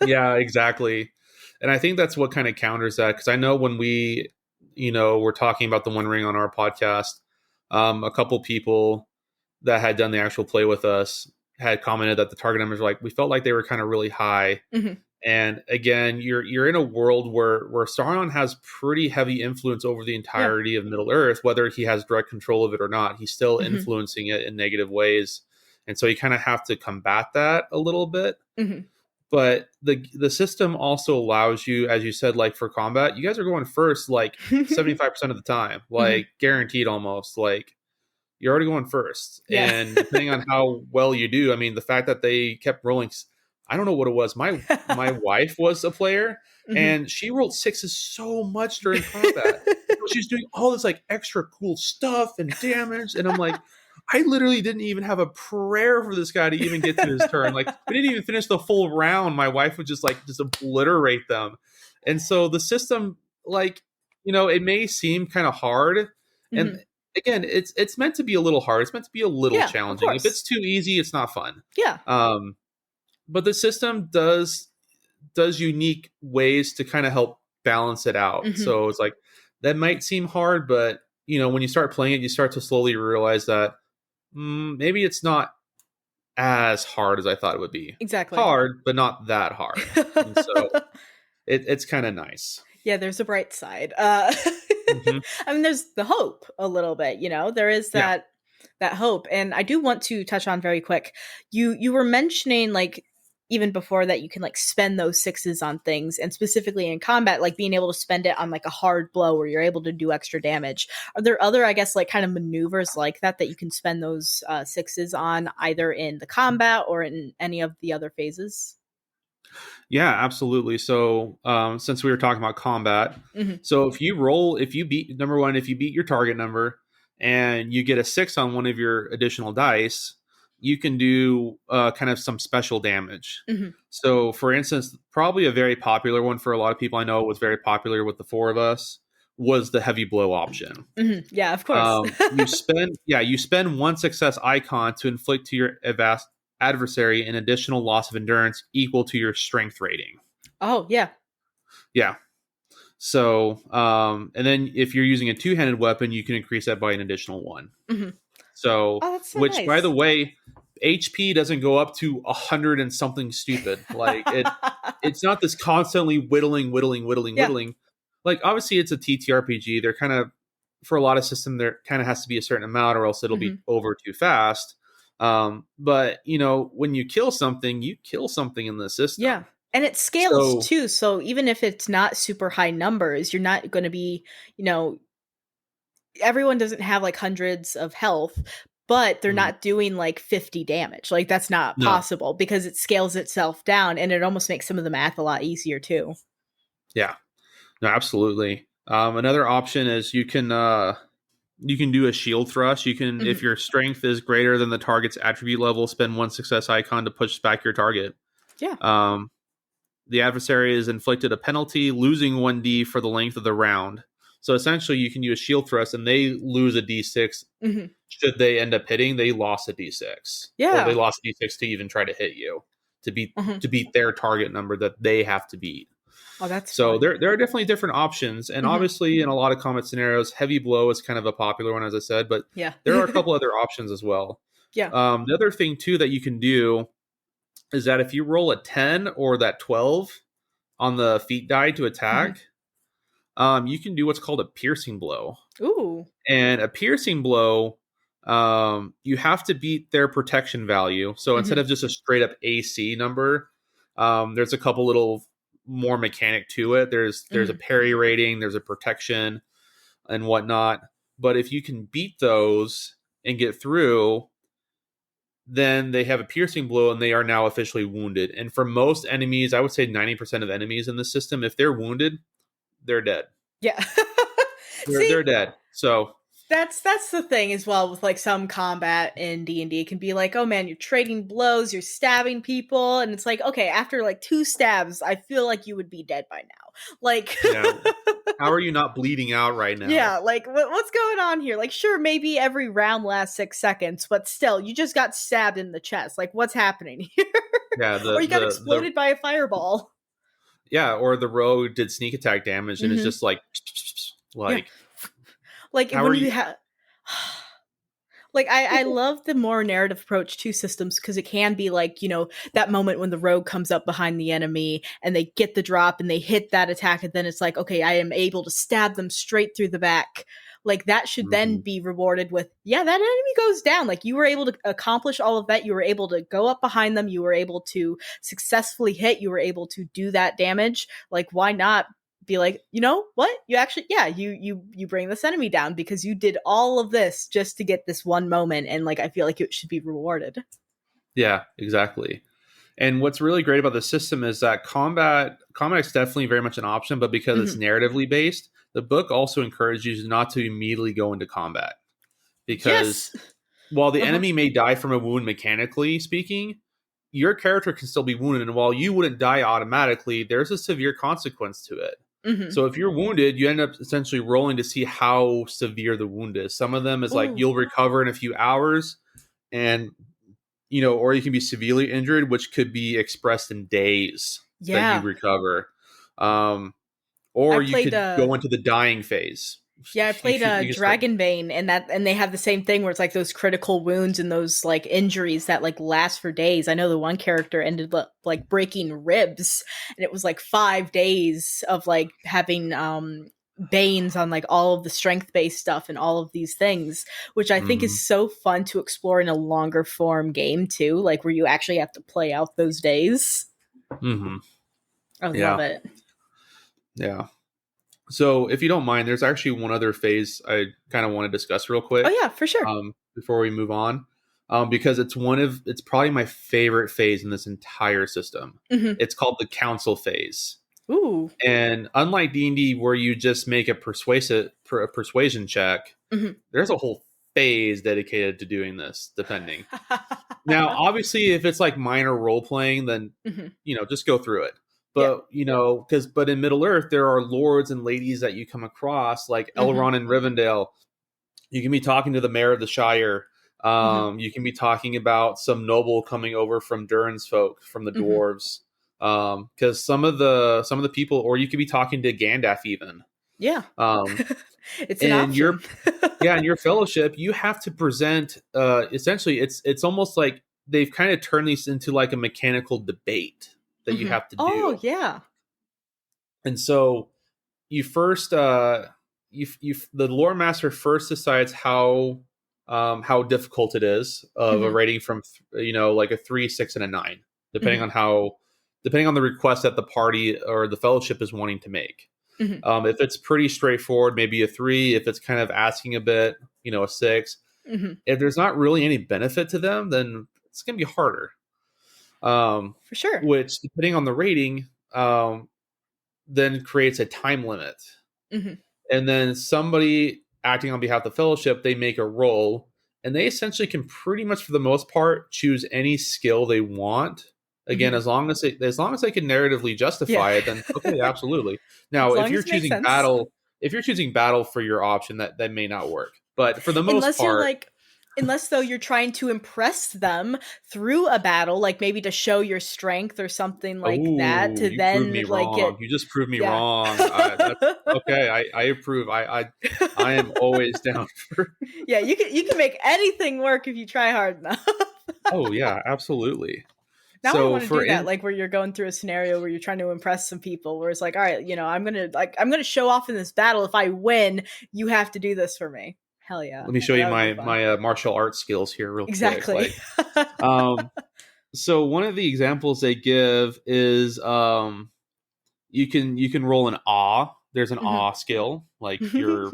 Yeah, exactly. And I think that's what kind of counters that, because I know when we're talking about the One Ring on our podcast, a couple people that had done the actual play with us had commented that the target numbers were like, we felt like they were kind of really high. Hmm. And again, you're in a world where Sauron has pretty heavy influence over the Yeah. entirety of Middle Earth, whether he has direct control of it or not. He's still Hmm. influencing it in negative ways, and so you kind of have to combat that a little bit. Hmm. But the system also allows you, as you said, like for combat, you guys are going first like 75% of the time, Hmm. like guaranteed almost. Like you're already going first. Yeah. And depending on how well you do, I mean, the fact that they kept rolling, I don't know what it was. My wife was a player, Hmm. and she rolled sixes so much during combat. She's doing all this like extra cool stuff and damage, and I'm like, I literally didn't even have a prayer for this guy to even get to his turn. Like we didn't even finish the full round. My wife would just obliterate them. And so the system, like, it may seem kind of hard. And Hmm. again, it's meant to be a little hard. It's meant to be a little Yeah, of challenging. If it's course. too easy, it's not fun. Yeah. Um, but the system does unique ways to kind of help balance it out. Hmm. So it's like that might seem hard, but when you start playing it, you start to slowly realize that maybe it's not as hard as I thought it would be. Exactly. Hard, but not that hard. And so it's kind of nice. Yeah, there's a bright side. Hmm. I mean, there's the hope a little bit. There is Yeah. that hope, and I do want to touch on very quick. You were mentioning like even before that, you can like spend those sixes on things, and specifically in combat, like being able to spend it on like a hard blow where you're able to do extra damage. Are there other, I guess, like kind of maneuvers like that you can spend those sixes on, either in the combat or in any of the other phases? Yeah, absolutely. So since we were talking about combat, so if you beat number one, if you beat your target number and you get a 6 on one of your additional dice, you can do kind of some special damage. So for instance, probably a very popular one for a lot of people I know was very popular with the 4 of us was the heavy blow option. Yeah, of course. You spend 1 success icon to inflict to your adversary an additional loss of endurance equal to your strength rating. Oh, yeah. Yeah. So, and then if you're using a 2-handed weapon, you can increase that by an additional 1. So, that's so which, nice. by the way, HP doesn't go up to 100 and something stupid. Like it's not this constantly whittling. Like obviously it's a TTRPG. They're kind of, for a lot of system, there kind of has to be a certain amount or else it'll be over too fast. But you know, when you kill something in the system. Yeah. And it scales too. So even if it's not super high numbers, you're not going to be, you know, everyone doesn't have like hundreds of health, but they're not doing like 50 damage. Like that's not possible because it scales itself down, and it almost makes some of the math a lot easier too. Yeah, no, absolutely. Another option is you can do a shield thrust. You can, if your strength is greater than the target's attribute level, spend 1 success icon to push back your target. Yeah. The adversary is inflicted a penalty, losing 1d for the length of the round. So essentially, you can use shield thrust, and they lose a d6. Should they end up hitting, they lost a d6. Yeah, or they lost a d6 to even try to hit you to beat their target number that they have to beat. Oh, that's so. Fun. There are definitely different options, and obviously, in a lot of combat scenarios, heavy blow is kind of a popular one, as I said. But there are a couple other options as well. Yeah. The other thing too that you can do is that if you roll a 10 or that 12 on the feat die to attack. You can do what's called a piercing blow. Ooh. And a piercing blow, you have to beat their protection value. So instead of just a straight up AC number, there's a couple little more mechanic to it. There's a parry rating, there's a protection and whatnot. But if you can beat those and get through, then they have a piercing blow and they are now officially wounded. And for most enemies, I would say 90% of enemies in the system, if they're wounded, they're dead. Yeah. They're dead. So that's the thing as well with like some combat in D&D. It can be like, oh man, you're trading blows, you're stabbing people, and it's like, okay, after like 2 stabs, I feel like you would be dead by now. Like, how are you not bleeding out right now? Yeah, like what's going on here? Like, sure, maybe every round lasts 6 seconds, but still, you just got stabbed in the chest. Like, what's happening here? Yeah, or you got exploded by a fireball. Yeah, or the rogue did sneak attack damage, and it's just like like when you have. Like, I love the more narrative approach to systems because it can be like, you know, that moment when the rogue comes up behind the enemy and they get the drop and they hit that attack, and then it's like, okay, I am able to stab them straight through the back. Like, that should then be rewarded with, yeah, that enemy goes down. Like, you were able to accomplish all of that. You were able to go up behind them. You were able to successfully hit. You were able to do that damage. Like, why not be like, you know what? You actually, you bring this enemy down because you did all of this just to get this one moment. And like, I feel like it should be rewarded. Yeah, exactly. And what's really great about the system is that combat is definitely very much an option, but because it's narratively based, the book also encourages you not to immediately go into combat. Because while the enemy may die from a wound mechanically speaking, your character can still be wounded. And while you wouldn't die automatically, there's a severe consequence to it. So if you're wounded, you end up essentially rolling to see how severe the wound is. Some of them is like you'll recover in a few hours, and you know, or you can be severely injured, which could be expressed in days that you recover. Or you could go into the dying phase. Yeah, I played Dragonbane, and they have the same thing where it's like those critical wounds and those like injuries that like last for days. I know the one character ended up like breaking ribs, and it was like 5 days of like having banes on like all of the strength based stuff and all of these things, which I think is so fun to explore in a longer form game too, like where you actually have to play out those days. Mm-hmm. I love it. Yeah. So if you don't mind, there's actually one other phase I kind of want to discuss real quick. Oh yeah, for sure. Before we move on, because it's probably my favorite phase in this entire system. Mm-hmm. It's called the council phase. Ooh. And unlike D&D where you just make a persuasion check, mm-hmm. there's a whole phase dedicated to doing this, depending. Now, obviously, if it's like minor role playing, then, mm-hmm. Just go through it. But, but in Middle Earth, there are lords and ladies that you come across, like Elrond and Rivendell. You can be talking to the mayor of the Shire. You can be talking about some noble coming over from Durin's folk, from the dwarves. Because some of the people, or you could be talking to Gandalf even. Yeah. It's an option. In your fellowship, you have to present. Essentially, it's almost like they've kind of turned these into like a mechanical debate that you have to do. Oh yeah. And so you first, the lore master first decides how difficult it is of a rating from like a 3, 6, and a 9, depending on the request that the party or the fellowship is wanting to make. If it's pretty straightforward, maybe a 3. If it's kind of asking a bit, a 6. If there's not really any benefit to them, then it's going to be harder. For sure. Which, depending on the rating, then creates a time limit. And then somebody acting on behalf of the fellowship, they make a roll, and they essentially can pretty much, for the most part, choose any skill they want. Again, as long as they can narratively justify it, then okay, absolutely. Now, if you're choosing battle for your option, that may not work. But for the most part, unless though you're trying to impress them through a battle, like maybe to show your strength or something like that, to then you just proved me wrong. Okay, I approve. I am always down for. Yeah, you can make anything work if you try hard enough. Oh yeah, absolutely. Now I want to do that, like where you're going through a scenario where you're trying to impress some people, where it's like, all right, I'm gonna show off in this battle. If I win, you have to do this for me. Hell yeah! Let me show you my martial arts skills here, real quick. Exactly. So one of the examples they give is you can roll an awe. There's an awe skill, like you're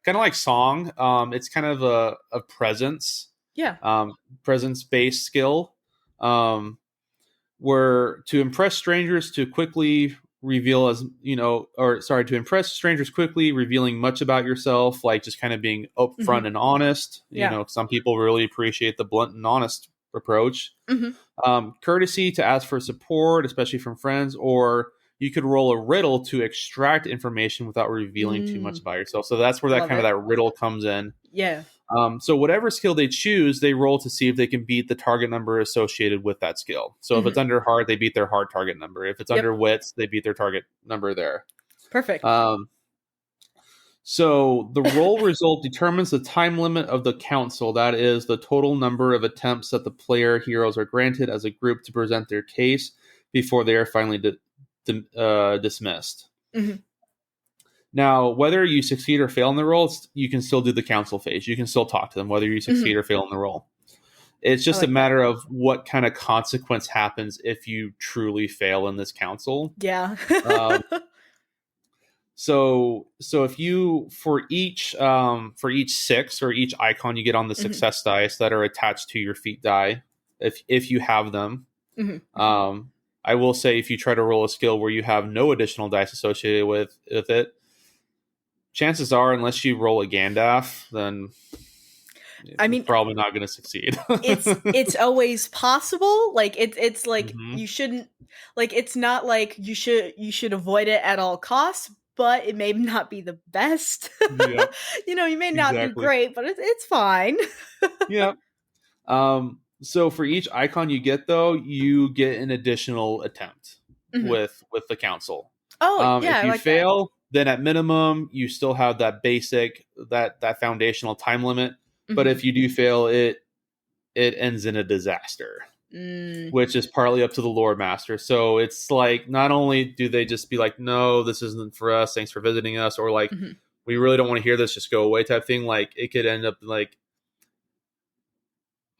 kind of like song. It's kind of a presence. Yeah. Presence based skill. Where to impress strangers to quickly reveal to impress strangers quickly, revealing much about yourself, like just kind of being upfront and honest. Some people really appreciate the blunt and honest approach. Courtesy to ask for support, especially from friends, or you could roll a riddle to extract information without revealing too much about yourself. So that's where that riddle comes in. Yeah. So whatever skill they choose, they roll to see if they can beat the target number associated with that skill. So if it's under heart, they beat their heart target number. If it's under wits, they beat their target number there. Perfect. So the roll result determines the time limit of the council. That is the total number of attempts that the player heroes are granted as a group to present their case before they are finally dismissed. Now, whether you succeed or fail in the roll, you can still do the council phase. You can still talk to them, whether you succeed or fail in the roll. It's just a matter of what kind of consequence happens if you truly fail in this council. Yeah. So if you, for each 6 or each icon you get on the success dice that are attached to your feat die, if you have them, I will say if you try to roll a skill where you have no additional dice associated with it, chances are, unless you roll a Gandalf, then you're probably not going to succeed. it's always possible. Like it's like you shouldn't, like it's not like you should avoid it at all costs, but it may not be the best. Yep. You may not do great, but it's fine. Yeah. So for each icon you get, though, you get an additional attempt with the council. Oh, yeah. If you fail, then at minimum you still have that basic that foundational time limit. But if you do fail, it ends in a disaster. which is partly up to the lore master. So it's like, not only do they just be like, no, this isn't for us, thanks for visiting us, or like, we really don't want to hear this, just go away type thing. Like, it could end up like,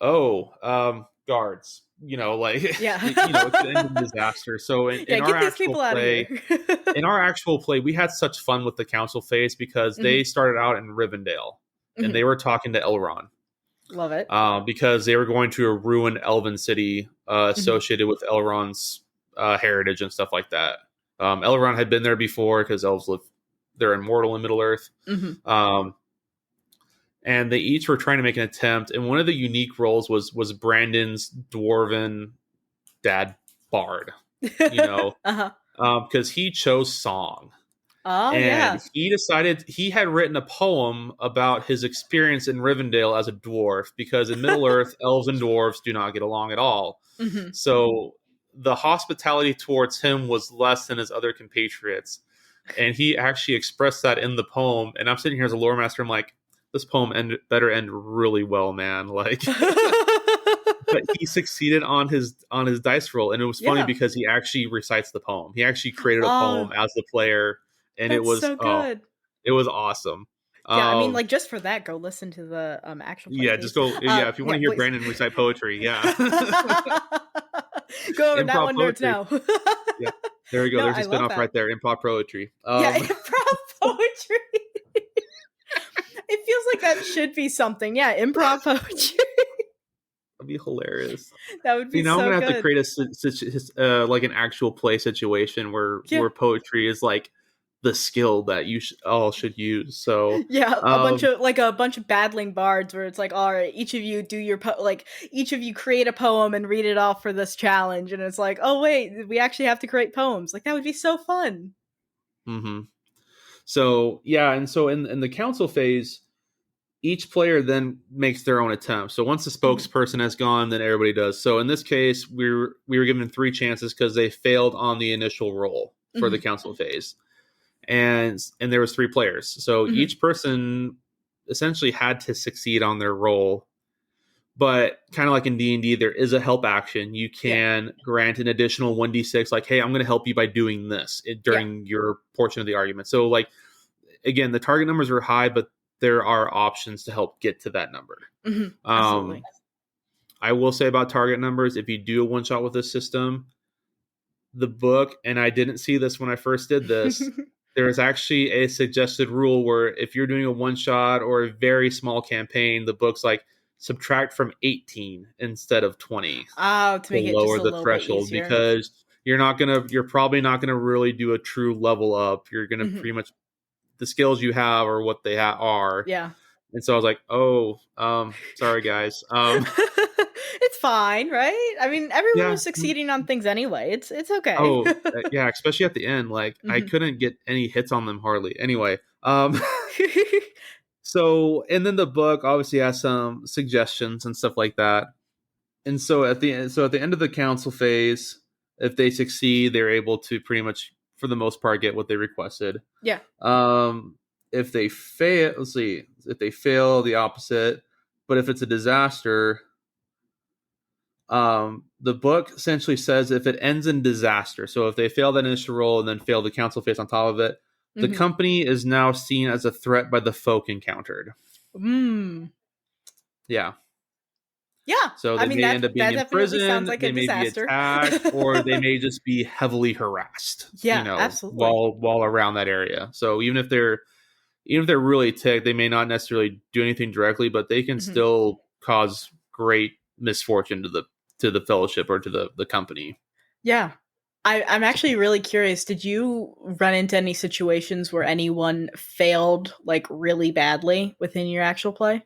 guards, like, Yeah. it could end in disaster. So in our get these actual people out of play, here. in our actual play, we had such fun with the council phase because they started out in Rivendell and they were talking to Elrond. Love it. Because they were going to a ruined elven city associated with Elrond's heritage and stuff like that. Elrond had been there before because elves they're immortal in Middle Earth. And they each were trying to make an attempt. And one of the unique roles was Brandon's dwarven dad bard, because he chose song. Oh, and he decided he had written a poem about his experience in Rivendell as a dwarf, because in Middle Earth, elves and dwarves do not get along at all. So the hospitality towards him was less than his other compatriots. And he actually expressed that in the poem. And I'm sitting here as a lore master. I'm like, this poem better end really well, man. Like, but he succeeded on his dice roll. And it was funny because he actually recites the poem. He actually created a poem as the player. And it was so good. It was awesome. Yeah, I mean, like, just for that, go listen to the actual play. Yeah, just go. If you want to hear Brandon recite poetry, go over that one nerds now. Yeah, there we go. There's a spinoff right there. Improv poetry. Improv poetry. It feels like that should be something. Yeah, improv poetry. That'd be hilarious. That would be. Now so I'm gonna good. have to create like an actual play situation where poetry is like the skill that you all should use. So a bunch of battling bards where it's like, all right, each of you do your each of you create a poem and read it off for this challenge, and it's like, oh wait, we actually have to create poems. Like, that would be so fun. So and so in the council phase, each player then makes their own attempt. So once the spokesperson has gone, then everybody does. So in this case, we were given 3 chances because they failed on the initial roll for the council phase. And there was 3 players. So each person essentially had to succeed on their roll. But kind of like in D&D, there is a help action. You can grant an additional 1d6, like, hey, I'm going to help you by doing this during your portion of the argument. So, like, again, the target numbers are high, but there are options to help get to that number. Absolutely. I will say about target numbers, if you do a one-shot with this system, the book, and I didn't see this when I first did this, there is actually a suggested rule where if you're doing a one-shot or a very small campaign, the book's like, subtract from 18 instead of 20 to make it lower just a the threshold, because you're probably not gonna really do a true level up. You're gonna pretty much, the skills you have are what they are. And so I was like, sorry guys. It's fine, right? I mean, everyone was succeeding on things anyway. It's okay. Especially at the end, like I couldn't get any hits on them hardly. Anyway, so, and then the book obviously has some suggestions and stuff like that. And so at the end of the council phase, if they succeed, they're able to pretty much, for the most part, get what they requested. Yeah. If they fail, the opposite. But if it's a disaster, the book essentially says if it ends in disaster, so if they fail that initial roll and then fail the council phase on top of it, the company is now seen as a threat by the folk encountered. Yeah. So they may end up being in prison, like they may disaster. be attacked, or they may just be heavily harassed. Absolutely. While around that area. So even if they're really ticked, they may not necessarily do anything directly, but they can still cause great misfortune to the fellowship or to the company. Yeah. I'm actually really curious. Did you run into any situations where anyone failed like really badly within your actual play?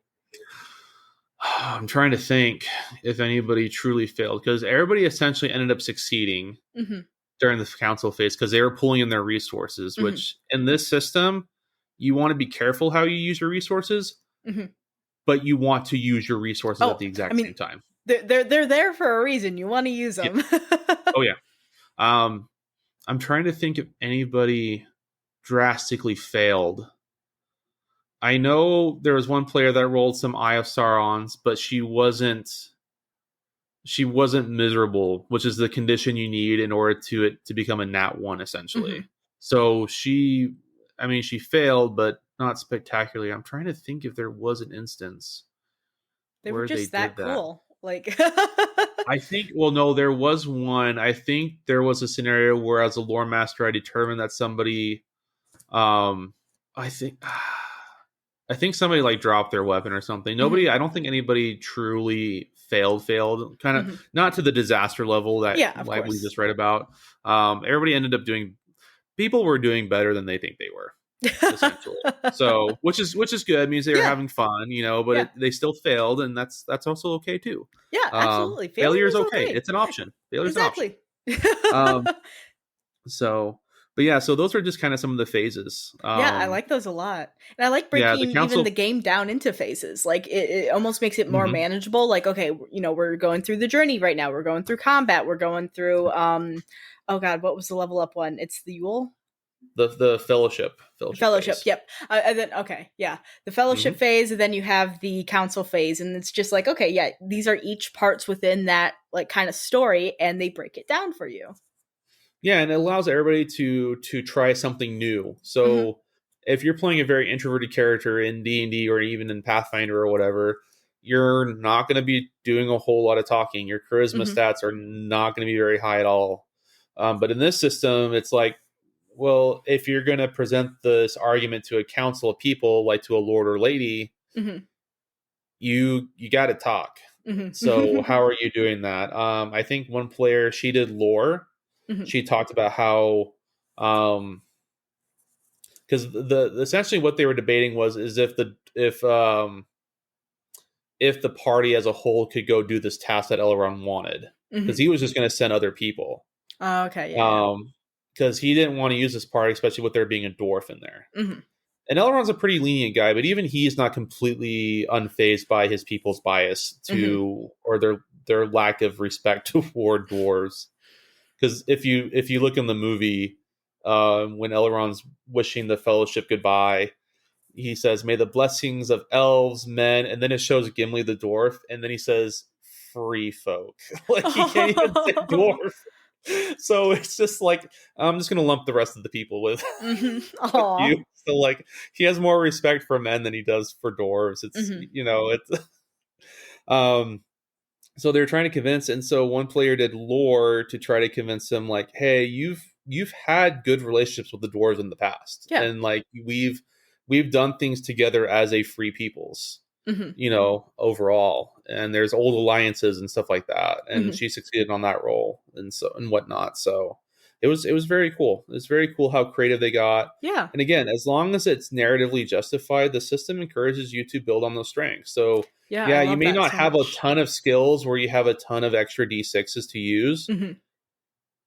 I'm trying to think if anybody truly failed, because everybody essentially ended up succeeding during the council phase because they were pulling in their resources, which in this system, you want to be careful how you use your resources, but you want to use your resources at the exact same time. They're there for a reason. You want to use them. Yeah. I'm trying to think if anybody drastically failed. I know there was one player that rolled some Eye of Saurons, but she wasn't she wasn't miserable, which is the condition you need in order to become a nat 1 essentially. Mhm. So she failed, but not spectacularly. I'm trying to think if there was an instance They were where they just that did that. cool. Like I think, well, no, there was one. I think there was a scenario where, as a lore master, I determined that somebody, um, I think, I think somebody like dropped their weapon or something. Nobody, I don't think anybody truly failed. Kind of Mhm. not to the disaster level that Yeah, of like we course. just read about. Everybody ended up doing. People were doing better than they think they were, essentially. So, which is good. It means they were Yeah. having fun, but Yeah. they still failed, and that's also okay too. Yeah, absolutely. Failing Failure is is okay. okay. It's an option. Failure is an option. Exactly. Um, so, but yeah, so those are just kind of some of the phases. Yeah, I like those a lot. And I like Yeah, the breaking even the council. game down into phases. Like it almost makes it more Mhm. manageable. Like, okay, we're going through the journey right now. We're going through combat. We're going through oh god, what was the level up one? It's the Yule? The fellowship Fellowship, phase. yep. And then okay, yeah. The fellowship Mhm. phase, and then you have the council phase, and it's just like, okay, yeah, these are each parts within that like kind of story, and they break it down for you. Yeah, and it allows everybody to try something new. So if you're playing a very introverted character in D&D or even in Pathfinder or whatever, you're not going to be doing a whole lot of talking. Your charisma Mhm. stats are not going to be very high at all. But in this system, it's like, well, if you're going to present this argument to a council of people, like to a lord or lady, Mhm. you got to talk. Mhm. So how are you doing that? I think one player, she did lore. Mhm. She talked about how, because the essentially what they were debating was is if the party as a whole could go do this task that Elrond wanted, because Mhm. he was just going to send other people, Oh, okay, yeah. because he didn't want to use this party, especially with there being a dwarf in there. Mhm. And Elrond's a pretty lenient guy, but even he's not completely unfazed by his people's bias Mhm. or their lack of respect toward dwarves. Because if you look in the movie, when Elrond's wishing the Fellowship goodbye, he says, "May the blessings of elves, men," and then it shows Gimli the dwarf, and then he says, "Free folk." Like he can't even say dwarf. So it's just like I'm just gonna lump the rest of the people with Mhm. with Aw. you. So like he has more respect for men than he does for dwarves. It's Mhm. it's um so they're trying to convince, and so one player did lore to try to convince him, like, hey, you've had good relationships with the dwarves in the past, Yeah. and like we've done things together as a free peoples, Mhm. overall, and there's old alliances and stuff like that, and Mhm. she succeeded on that role and whatnot. So it was very cool. It's very cool how creative they got. Yeah. And again, as long as it's narratively justified, the system encourages you to build on those strengths. So Yeah, I yeah, you love may that not so have a much. ton of skills where you have a ton of extra d6s to use, Mhm.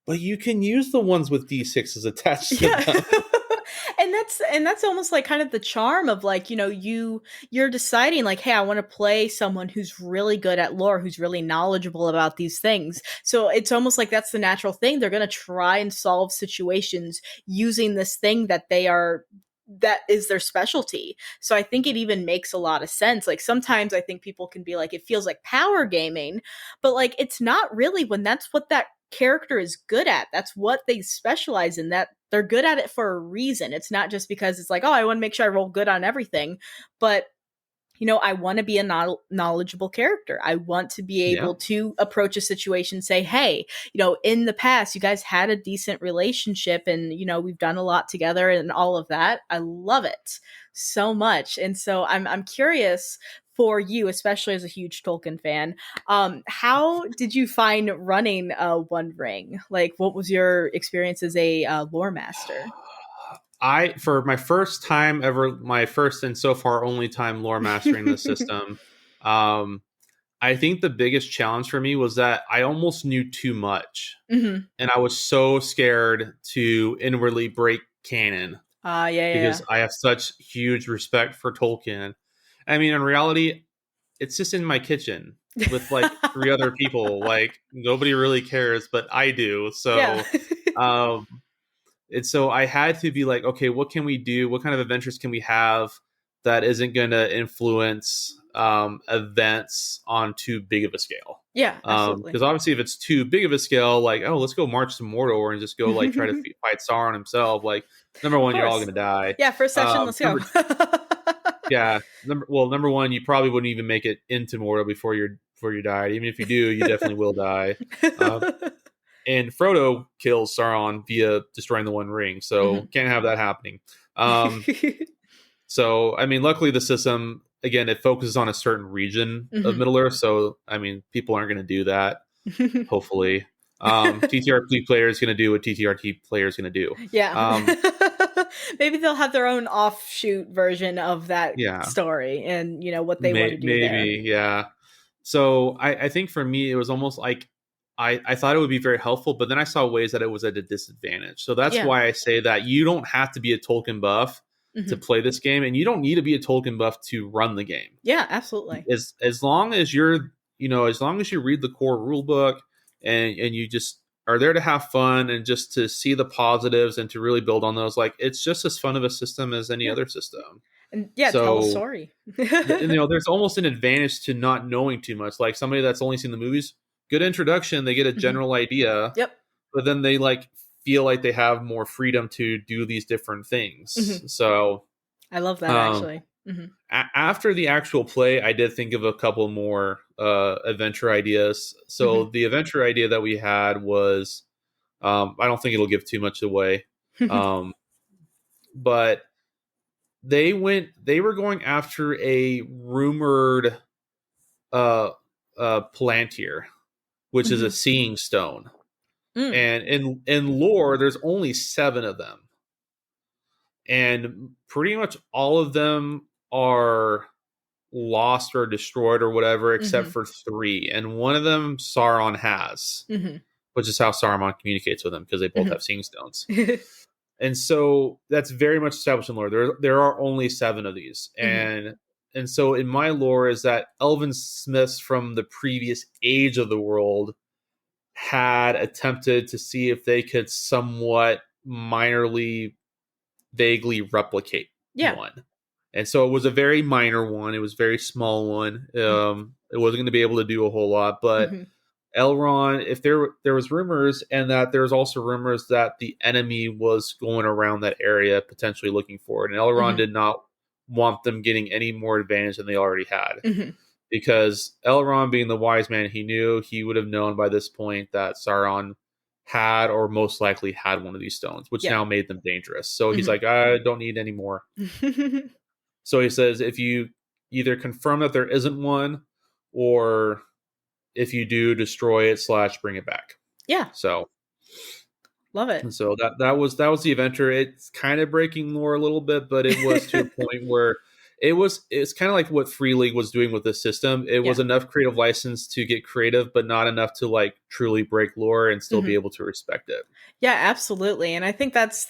but you can use the ones with d6s attached to Yeah. them. And that's almost like kind of the charm of like, you're deciding like, hey, I want to play someone who's really good at lore, who's really knowledgeable about these things. So it's almost like that's the natural thing. They're going to try and solve situations using this thing that is their specialty. So I think it even makes a lot of sense. Like sometimes I think people can be like, it feels like power gaming, but like it's not really when that's what that character is good at. That's what they specialize in. That they're good at it for a reason. It's not just because it's like, oh, I want to make sure I roll good on everything, but I want to be a knowledgeable character. I want to be Yeah. able to approach a situation, say, hey, in the past, you guys had a decent relationship and, we've done a lot together and all of that. I love it so much. And so I'm curious for you, especially as a huge Tolkien fan, how did you find running One Ring? Like, what was your experience as a lore master? For my first time ever, my first and so far only time lore mastering the system, um, I think the biggest challenge for me was that I almost knew too much, Hmm. and I was so scared to inwardly break canon Yeah, because yeah. I have such huge respect for Tolkien. I mean, in reality, it's just in my kitchen with like three other people. Like nobody really cares, but I do. Yeah. Um, and so I had to be like, okay, what can we do? What kind of adventures can we have that isn't going to influence events on too big of a scale. Yeah, absolutely. Because obviously, if it's too big of a scale, like, oh, let's go march to Mordor and just go like try to fight Sauron himself. Like, number one, you're all going to die. Yeah, first session, let's go. Yeah, number one, you probably wouldn't even make it into Mordor before you died. Even if you do, you definitely will die. And Frodo kills Sauron via destroying the One Ring, so can't have that happening. So, I mean, luckily the system, again, it focuses on a certain region of Middle Earth, so, I mean, people aren't going to do that, hopefully. TTRPG player is going to do what TTRPG player is going to do. Yeah. Maybe they'll have their own offshoot version of that story and, what they want to do there. Maybe, yeah. So, I think for me, it was almost like I thought it would be very helpful, but then I saw ways that it was at a disadvantage. So that's why I say that you don't have to be a Tolkien buff to play this game, and you don't need to be a Tolkien buff to run the game. Yeah, absolutely. As long as you're, as long as you read the core rule book and you just are there to have fun and just to see the positives and to really build on those, like, it's just as fun of a system as any other system. And tell a story. There's almost an advantage to not knowing too much. Like somebody that's only seen the movies, good introduction, they get a general idea. Yep. But then they feel like they have more freedom to do these different things. So I love that actually. After the actual play, I did think of a couple more adventure ideas. So the adventure idea that we had was, I don't think it'll give too much away, but they were going after a rumored Palantir, which is a seeing stone. And in lore, there's only 7 of them. And pretty much all of them are lost or destroyed or whatever, except for 3. And one of them Sauron has, which is how Saruman communicates with them, because they both have seeing stones. And so that's very much established in lore. There are only 7 of these. And so in my lore is that elven smiths from the previous age of the world had attempted to see if they could somewhat minorly, vaguely replicate one. And so it was a very minor one. It was a very small one. It wasn't going to be able to do a whole lot. But Elrond, if there was rumors, and that there was also rumors that the enemy was going around that area potentially looking for it. And Elrond did not want them getting any more advantage than they already had. Because Elrond, being the wise man he knew, he would have known by this point that Sauron had, or most likely had, one of these stones, which now made them dangerous. So he's like, I don't need any more. So he says, if you either confirm that there isn't one, or if you do, destroy it / bring it back. Yeah. So love it. And so that was the adventure. It's kind of breaking lore a little bit, but it was to a point where it's kind of like what Free League was doing with this system. It was enough creative license to get creative, but not enough to truly break lore and still be able to respect it. Yeah, absolutely. And I think that's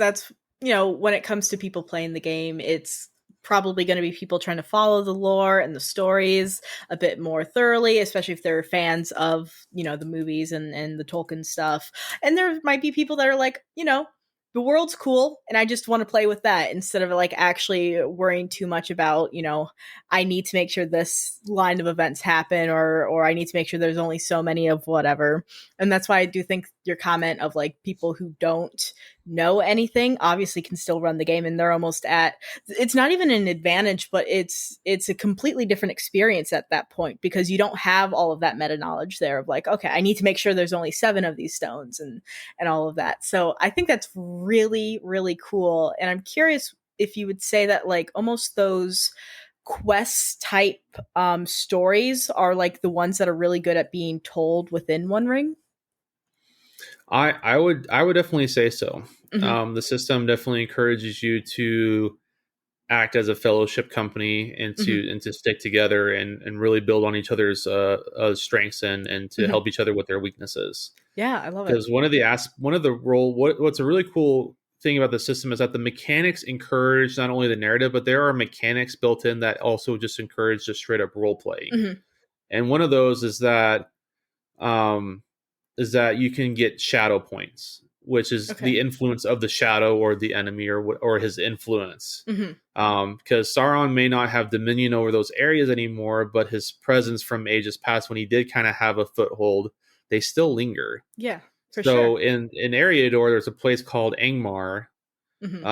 when it comes to people playing the game, it's probably going to be people trying to follow the lore and the stories a bit more thoroughly, especially if they're fans of, the movies and the Tolkien stuff. And there might be people that are like, the world's cool and I just want to play with that, instead of actually worrying too much about, I need to make sure this line of events happen, or I need to make sure there's only so many of whatever. And that's why I do think your comment of people who don't know anything obviously can still run the game, and they're almost it's not even an advantage, but it's a completely different experience at that point, because you don't have all of that meta knowledge there of okay, I need to make sure there's only 7 of these stones and all of that. So I think that's really, really cool. And I'm curious if you would say that almost those quest type stories are the ones that are really good at being told within One Ring. I would definitely say so. The system definitely encourages you to act as a fellowship company and to stick together and really build on each other's strengths and to help each other with their weaknesses. Yeah, I love it. Because what's a really cool thing about the system is that the mechanics encourage not only the narrative, but there are mechanics built in that also just encourage just straight up role playing. And one of those is that you can get shadow points, which is Okay. the influence of the shadow or the enemy or his influence. Mm-hmm. Because Sauron may not have dominion over those areas anymore, but his presence from ages past, when he did kind of have a foothold, they still linger. Yeah, for So sure. in Eriador, there's a place called Angmar, Mm-hmm.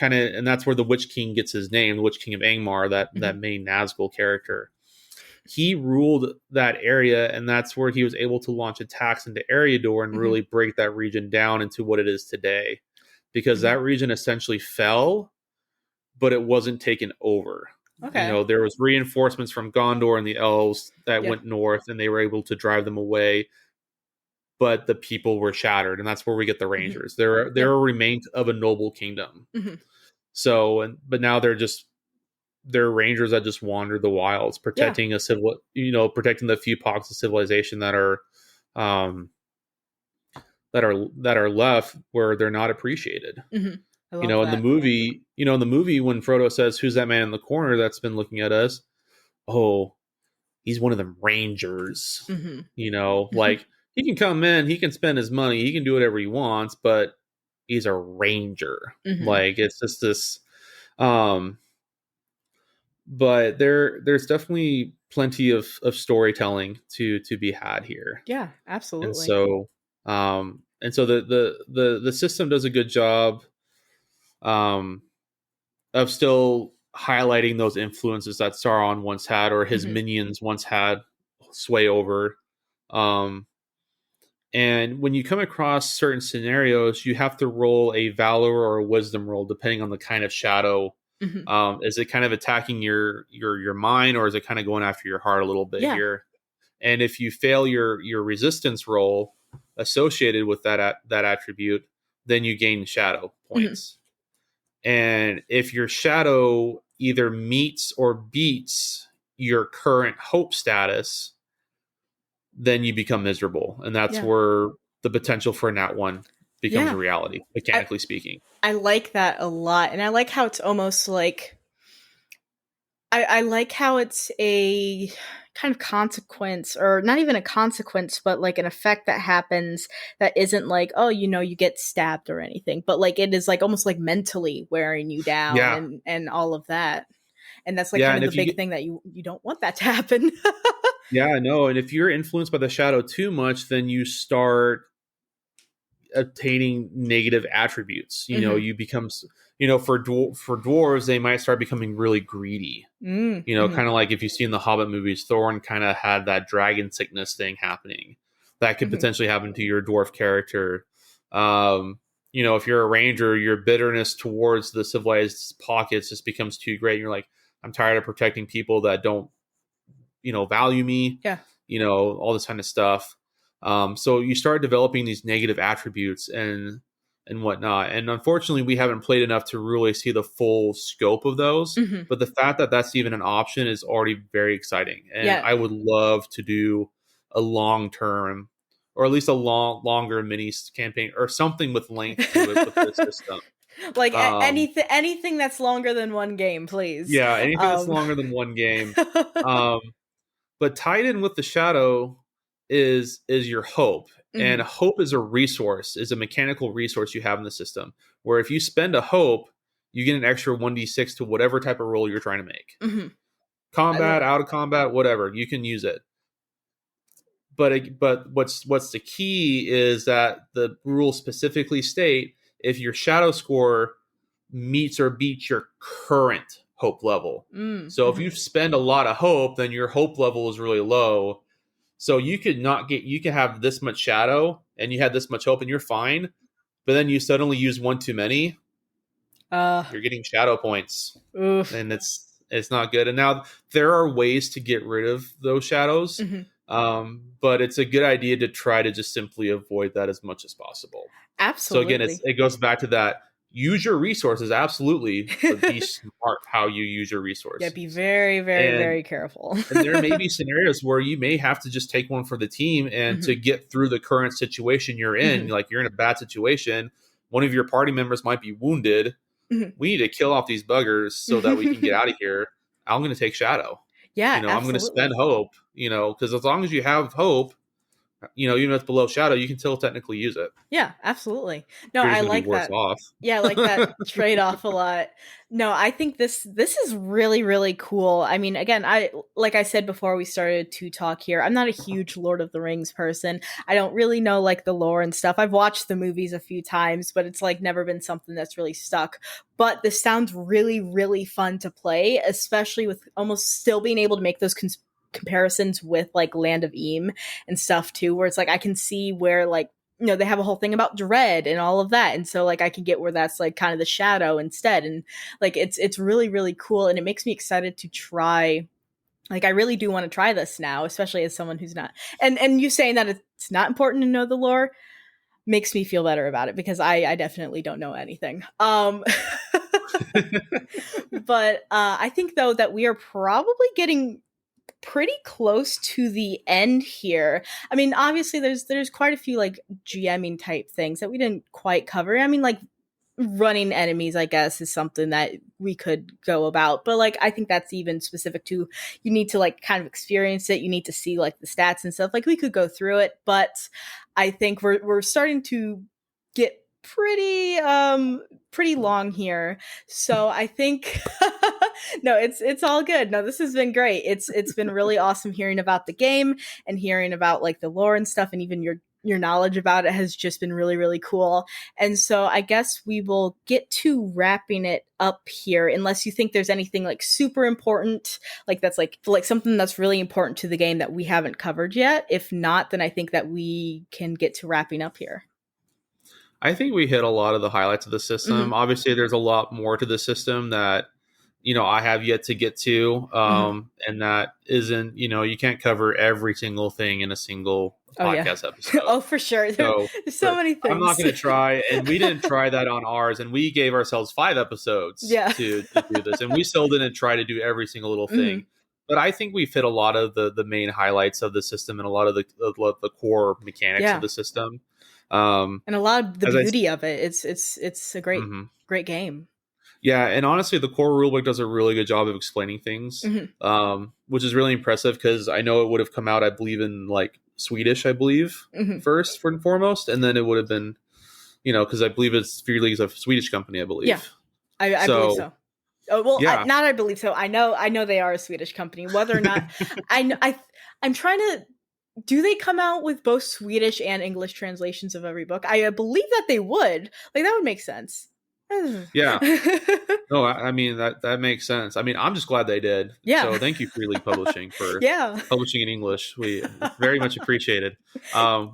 and that's where the Witch King gets his name, the Witch King of Angmar, that main Nazgul character. He ruled that area, and that's where he was able to launch attacks into Eriador and really break that region down into what it is today. Because that region essentially fell, but it wasn't taken over. Okay. You know, there was reinforcements from Gondor and the elves that went north, and they were able to drive them away. But the people were shattered, and that's where we get the Rangers. They're a remains of a noble kingdom. So, but now they're Rangers that just wander the wilds, protecting protecting the few pockets of civilization that are left where they're not appreciated. In the movie, when Frodo says, "Who's that man in the corner that's been looking at us?" Oh, he's one of them Rangers. Like, he can come in, he can spend his money, he can do whatever he wants, but he's a ranger. Like, it's just this. But there's definitely plenty of storytelling to be had here. Yeah, absolutely. And so the system does a good job of still highlighting those influences that Sauron once had, or his minions once had sway over. And when you come across certain scenarios, you have to roll a valor or a wisdom roll depending on the kind of shadow. Is it kind of attacking your mind, or is it kind of going after your heart a little bit here? And if you fail your resistance roll associated with that attribute, then you gain shadow points. And if your shadow either meets or beats your current hope status, then you become miserable. And that's where the potential for a nat 1 becomes a reality, mechanically speaking. I like that a lot. And I like how it's almost like, I like how it's a kind of consequence, or not even a consequence, but like an effect that happens that isn't like, oh, you get stabbed or anything, but like it is like almost like mentally wearing you down and all of that. And that's like kind of the big thing that you don't want that to happen. Yeah, I know. And if you're influenced by the shadow too much, then you start obtaining negative attributes. You become, for dwarves, they might start becoming really greedy. Kind of like if you've seen the Hobbit movies, Thorin kind of had that dragon sickness thing happening. That could potentially happen to your dwarf character. If you're a ranger, your bitterness towards the civilized pockets just becomes too great. You're like, I'm tired of protecting people that don't, value me. All this kind of stuff. So you start developing these negative attributes and whatnot. And unfortunately, we haven't played enough to really see the full scope of those. But the fact that that's even an option is already very exciting. And I would love to do a long-term, or at least a longer mini campaign, or something with length to it with this system. Like anything that's longer than one game, please. Yeah, anything that's longer than one game. But tied in with the shadow is your hope. And hope is a resource, is a mechanical resource you have in the system, where if you spend a hope, you get an extra 1d6 to whatever type of roll you're trying to make. Combat, out of combat, whatever, you can use it. But what's the key is that the rules specifically state if your shadow score meets or beats your current hope level. So if you spend a lot of hope, then your hope level is really low. So you could have this much shadow and you had this much hope and you're fine. But then you suddenly use one too many. You're getting shadow points. And it's not good. And now there are ways to get rid of those shadows. But it's a good idea to try to just simply avoid that as much as possible. Absolutely. So again, it goes back to that. Use your resources, absolutely, but be smart how you use your resources. Yeah, be very, very, very careful. And there may be scenarios where you may have to just take one for the team and to get through the current situation you're in. Like, you're in a bad situation. One of your party members might be wounded. We need to kill off these buggers so that we can get out of here. I'm going to take shadow. Yeah, I'm going to spend hope, because as long as you have hope, even if it's below shadow, you can still technically use it. Yeah, absolutely. No, You're just I going to be like worse that. off. Yeah, I like that trade-off a lot. No, I think this is really, really cool. I mean, again, like I said before we started to talk here, I'm not a huge Lord of the Rings person. I don't really know like the lore and stuff. I've watched the movies a few times, but it's like never been something that's really stuck. But this sounds really, really fun to play, especially with almost still being able to make those comparisons with like Land of Eam and stuff too, where it's like I can see where like they have a whole thing about dread and all of that, and so like I can get where that's like kind of the shadow instead, and like it's really, really cool, and it makes me excited to try. Like I really do want to try this now, especially as someone who's not, and you saying that it's not important to know the lore makes me feel better about it, because I definitely don't know anything. But I think though that we are probably getting pretty close to the end here. I mean, obviously there's quite a few like GMing type things that we didn't quite cover. I mean, like running enemies, I guess, is something that we could go about, but like I think that's even specific to, you need to like kind of experience it, you need to see like the stats and stuff. Like we could go through it, but I think we're starting to get pretty long here, so I think no, it's all good. No, this has been great. It's been really awesome hearing about the game and hearing about like the lore and stuff, and even your knowledge about it has just been really, really cool. And so I guess we will get to wrapping it up here, unless you think there's anything like super important, like that's like something that's really important to the game that we haven't covered yet. If not, then I think that we can get to wrapping up here. I think we hit a lot of the highlights of the system. Mm-hmm. Obviously, there's a lot more to the system that I have yet to get to, and that isn't, you can't cover every single thing in a single podcast episode. Oh, for sure. There's so many things. I'm not going to try, and we didn't try that on ours, and we gave ourselves 5 episodes to do this, and we still didn't try to do every single little thing. But I think we've hit a lot of the main highlights of the system and a lot of the core mechanics of the system. And a lot of the beauty of it. It's a great game. Yeah, and honestly, the core rulebook does a really good job of explaining things, which is really impressive, because I know it would have come out, I believe, in like Swedish, first and foremost, and then it would have been, because I believe it's Fear League's a Swedish company, I believe. Yeah, I believe so. Oh well, not I believe so. I know they are a Swedish company. Whether or not I'm trying to. Do they come out with both Swedish and English translations of every book? I believe that they would. Like that would make sense. Yeah. No, I mean that makes sense. I mean, I'm just glad they did. Yeah. So thank you, Free League Publishing, for publishing in English. We very much appreciate it.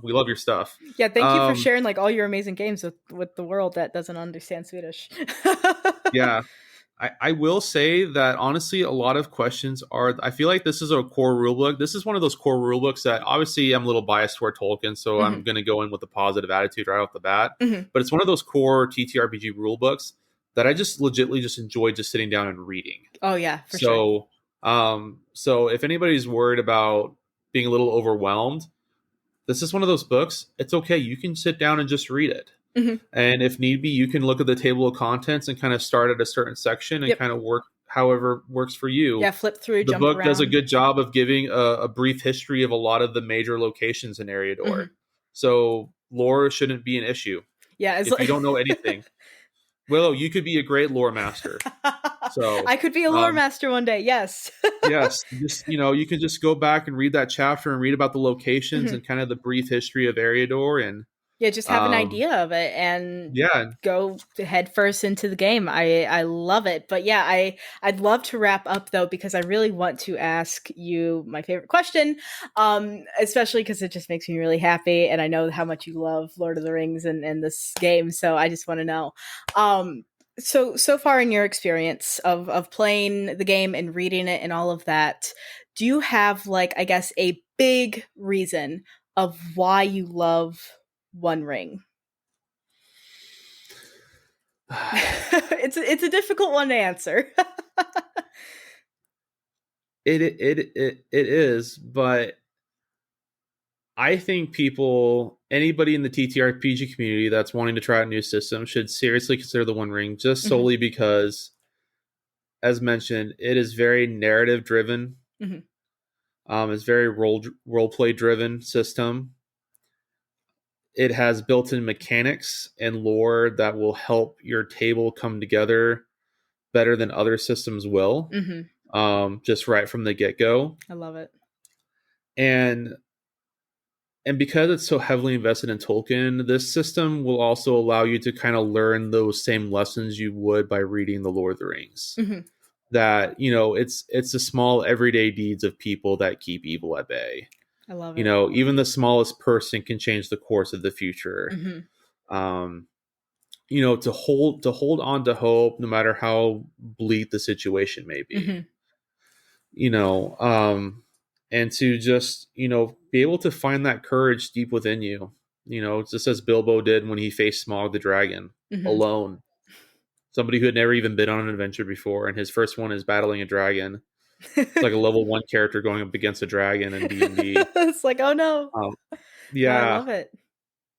We love your stuff. Yeah, thank you for sharing like all your amazing games with the world that doesn't understand Swedish. Yeah. I will say that honestly, a lot of questions are. I feel like this is a core rulebook. This is one of those core rulebooks that obviously I'm a little biased toward Tolkien, so I'm going to go in with a positive attitude right off the bat. But it's one of those core TTRPG rulebooks that I just legitimately just enjoy just sitting down and reading. Oh yeah, for sure. So if anybody's worried about being a little overwhelmed, this is one of those books. It's okay. You can sit down and just read it. And if need be, you can look at the table of contents and kind of start at a certain section and kind of work however works for you. Yeah, flip through, the book does a good job of giving a brief history of a lot of the major locations in Eriador. So lore shouldn't be an issue. Yeah, if you don't know anything. Willow, you could be a great lore master. So I could be a lore master one day. Yes. Yes. Just, you can just go back and read that chapter and read about the locations and kind of the brief history of Eriador, and just have an idea of it and go head first into the game. I love it. But yeah, I'd love to wrap up though, because I really want to ask you my favorite question, especially because it just makes me really happy. And I know how much you love Lord of the Rings and this game. So I just want to know. So far in your experience of playing the game and reading it and all of that, do you have like, I guess, a big reason of why you love One Ring? It's a difficult one to answer. It is, but I think anybody in the TTRPG community that's wanting to try out a new system should seriously consider the One Ring, just solely because, as mentioned, it is very narrative driven. It's very role play driven system. it has built-in mechanics and lore that will help your table come together better than other systems will, just right from the get-go. I love it. And because it's so heavily invested in Tolkien, this system will also allow you to kind of learn those same lessons you would by reading the Lord of the Rings. That, it's the small everyday deeds of people that keep evil at bay. I love it. Even the smallest person can change the course of the future. To hold on to hope no matter how bleak the situation may be. And to just, be able to find that courage deep within you, just as Bilbo did when he faced Smaug the dragon alone. Somebody who had never even been on an adventure before, and his first one is battling a dragon. It's like a level 1 character going up against a dragon in D&D. It's like, oh no. Yeah. I love it.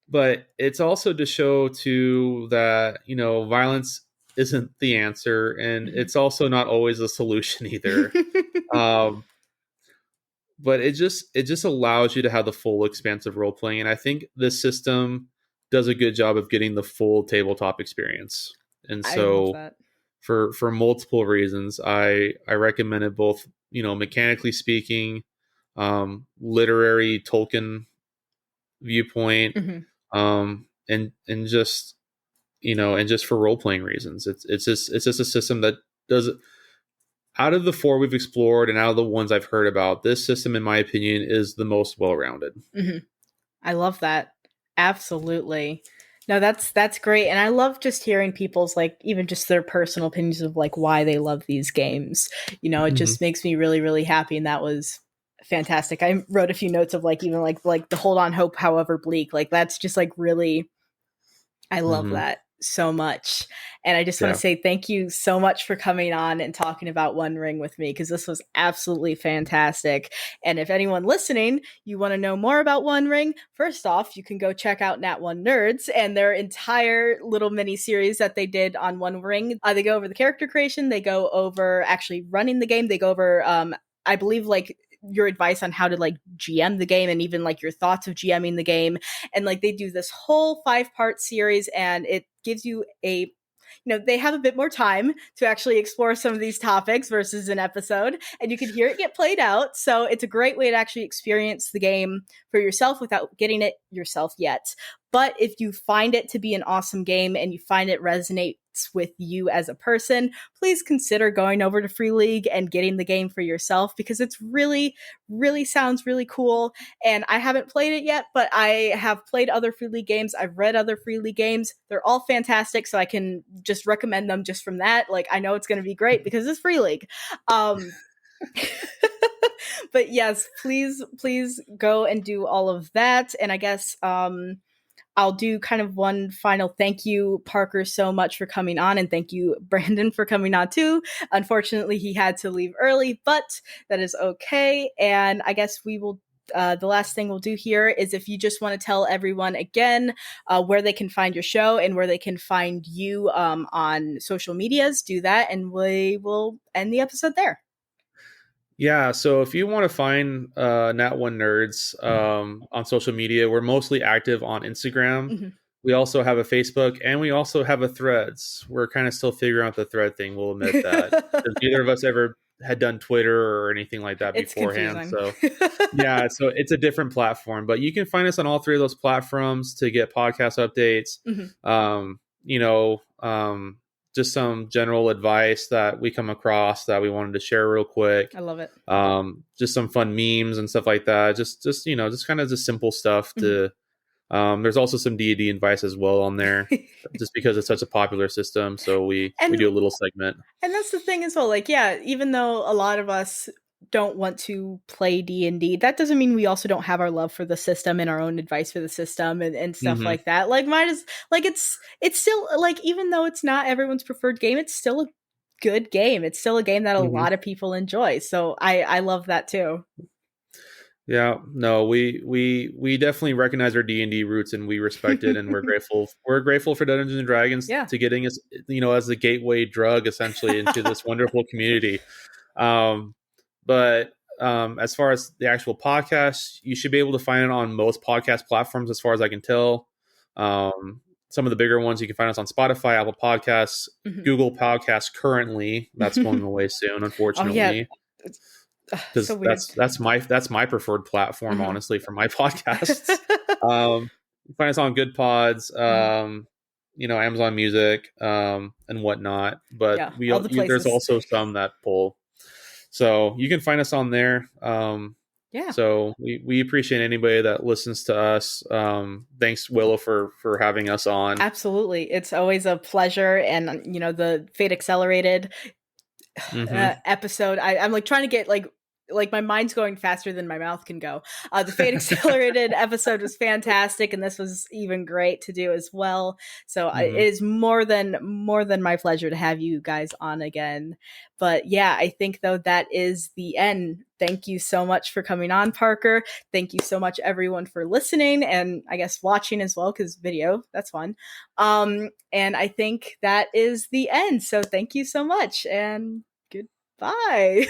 But it's also to show too that, violence isn't the answer, and it's also not always a solution either. But it just allows you to have the full expanse of role playing, and I think this system does a good job of getting the full tabletop experience. And so for multiple reasons, I recommend it, both, mechanically speaking, literary Tolkien viewpoint, and just, and just for role playing reasons. It's just a system that does, out of the 4 we've explored and out of the ones I've heard about, this system, in my opinion, is the most well-rounded. I love that. Absolutely. No, that's great. And I love just hearing people's, like, even just their personal opinions of, like, why they love these games. It just makes me really, really happy. And that was fantastic. I wrote a few notes of, like, even like the hold on hope, however bleak, like, that's just, like, really, I love that so much. And I just want to say thank you so much for coming on and talking about One Ring with me, because this was absolutely fantastic. And if anyone listening, you want to know more about One Ring, first off, you can go check out Nat One Nerds and their entire little mini series that they did on One Ring. They go over the character creation, they go over actually running the game, they go over I believe, like, your advice on how to, like, GM the game, and even, like, your thoughts of GMing the game. And, like, they do this whole 5-part series, and it gives you a, they have a bit more time to actually explore some of these topics versus an episode, and you can hear it get played out. So it's a great way to actually experience the game for yourself without getting it yourself yet. But if you find it to be an awesome game and you find it resonates with you as a person, please consider going over to Free League and getting the game for yourself, because it's really, really sounds really cool. And I haven't played it yet, but I have played other Free League games. I've read other Free League games. They're all fantastic, so I can just recommend them just from that. Like, I know it's going to be great because it's Free League. But yes, please go and do all of that. And I guess I'll do kind of one final thank you, Parker, so much for coming on, and thank you, Brandon, for coming on too. Unfortunately, he had to leave early, but that is okay. And I guess we will, the last thing we'll do here is, if you just want to tell everyone again where they can find your show and where they can find you on social medias, do that, and we will end the episode there. Yeah, so if you want to find Nat One Nerds on social media, we're mostly active on Instagram. We also have a Facebook, and we also have a Threads. We're kind of still figuring out the thread thing, we'll admit that. Because neither of us ever had done Twitter or anything like that beforehand. So yeah, so it's a different platform. But you can find us on all 3 of those platforms to get podcast updates. Just some general advice that we come across that we wanted to share real quick. I love it. Just some fun memes and stuff like that. Just kind of just simple stuff to, there's also some D&D advice as well on there, just because it's such a popular system. So we do a little segment. And that's the thing as well. Like, yeah, even though a lot of us don't want to play D&D, that doesn't mean we also don't have our love for the system and our own advice for the system and stuff like that. Like, it's still, like, even though it's not everyone's preferred game, it's still a good game. It's still a game that a lot of people enjoy. So I love that too. Yeah, no, we definitely recognize our D&D roots, and we respect it, and we're grateful. We're grateful for Dungeons and Dragons to getting us, as the gateway drug essentially into this wonderful community. But as far as the actual podcast, you should be able to find it on most podcast platforms, as far as I can tell. Some of the bigger ones, you can find us on Spotify, Apple Podcasts, Google Podcasts currently. That's going away soon, unfortunately. Because so weird. that's my preferred platform, honestly, for my podcasts. You find us on Good Pods, Amazon Music, and whatnot. But there's also some that pull. So you can find us on there. So we appreciate anybody that listens to us. Thanks, Willow, for having us on. Absolutely. It's always a pleasure. And, the Fate Accelerated episode, I'm like trying to get like my mind's going faster than my mouth can go. The Fate Accelerated episode was fantastic, and this was even great to do as well. So it is more than my pleasure to have you guys on again. But yeah, I think though that is the end. Thank you so much for coming on, Parker. Thank you so much, everyone, for listening and I guess watching as well, because video, that's fun. And I think that is the end. So thank you so much, and goodbye.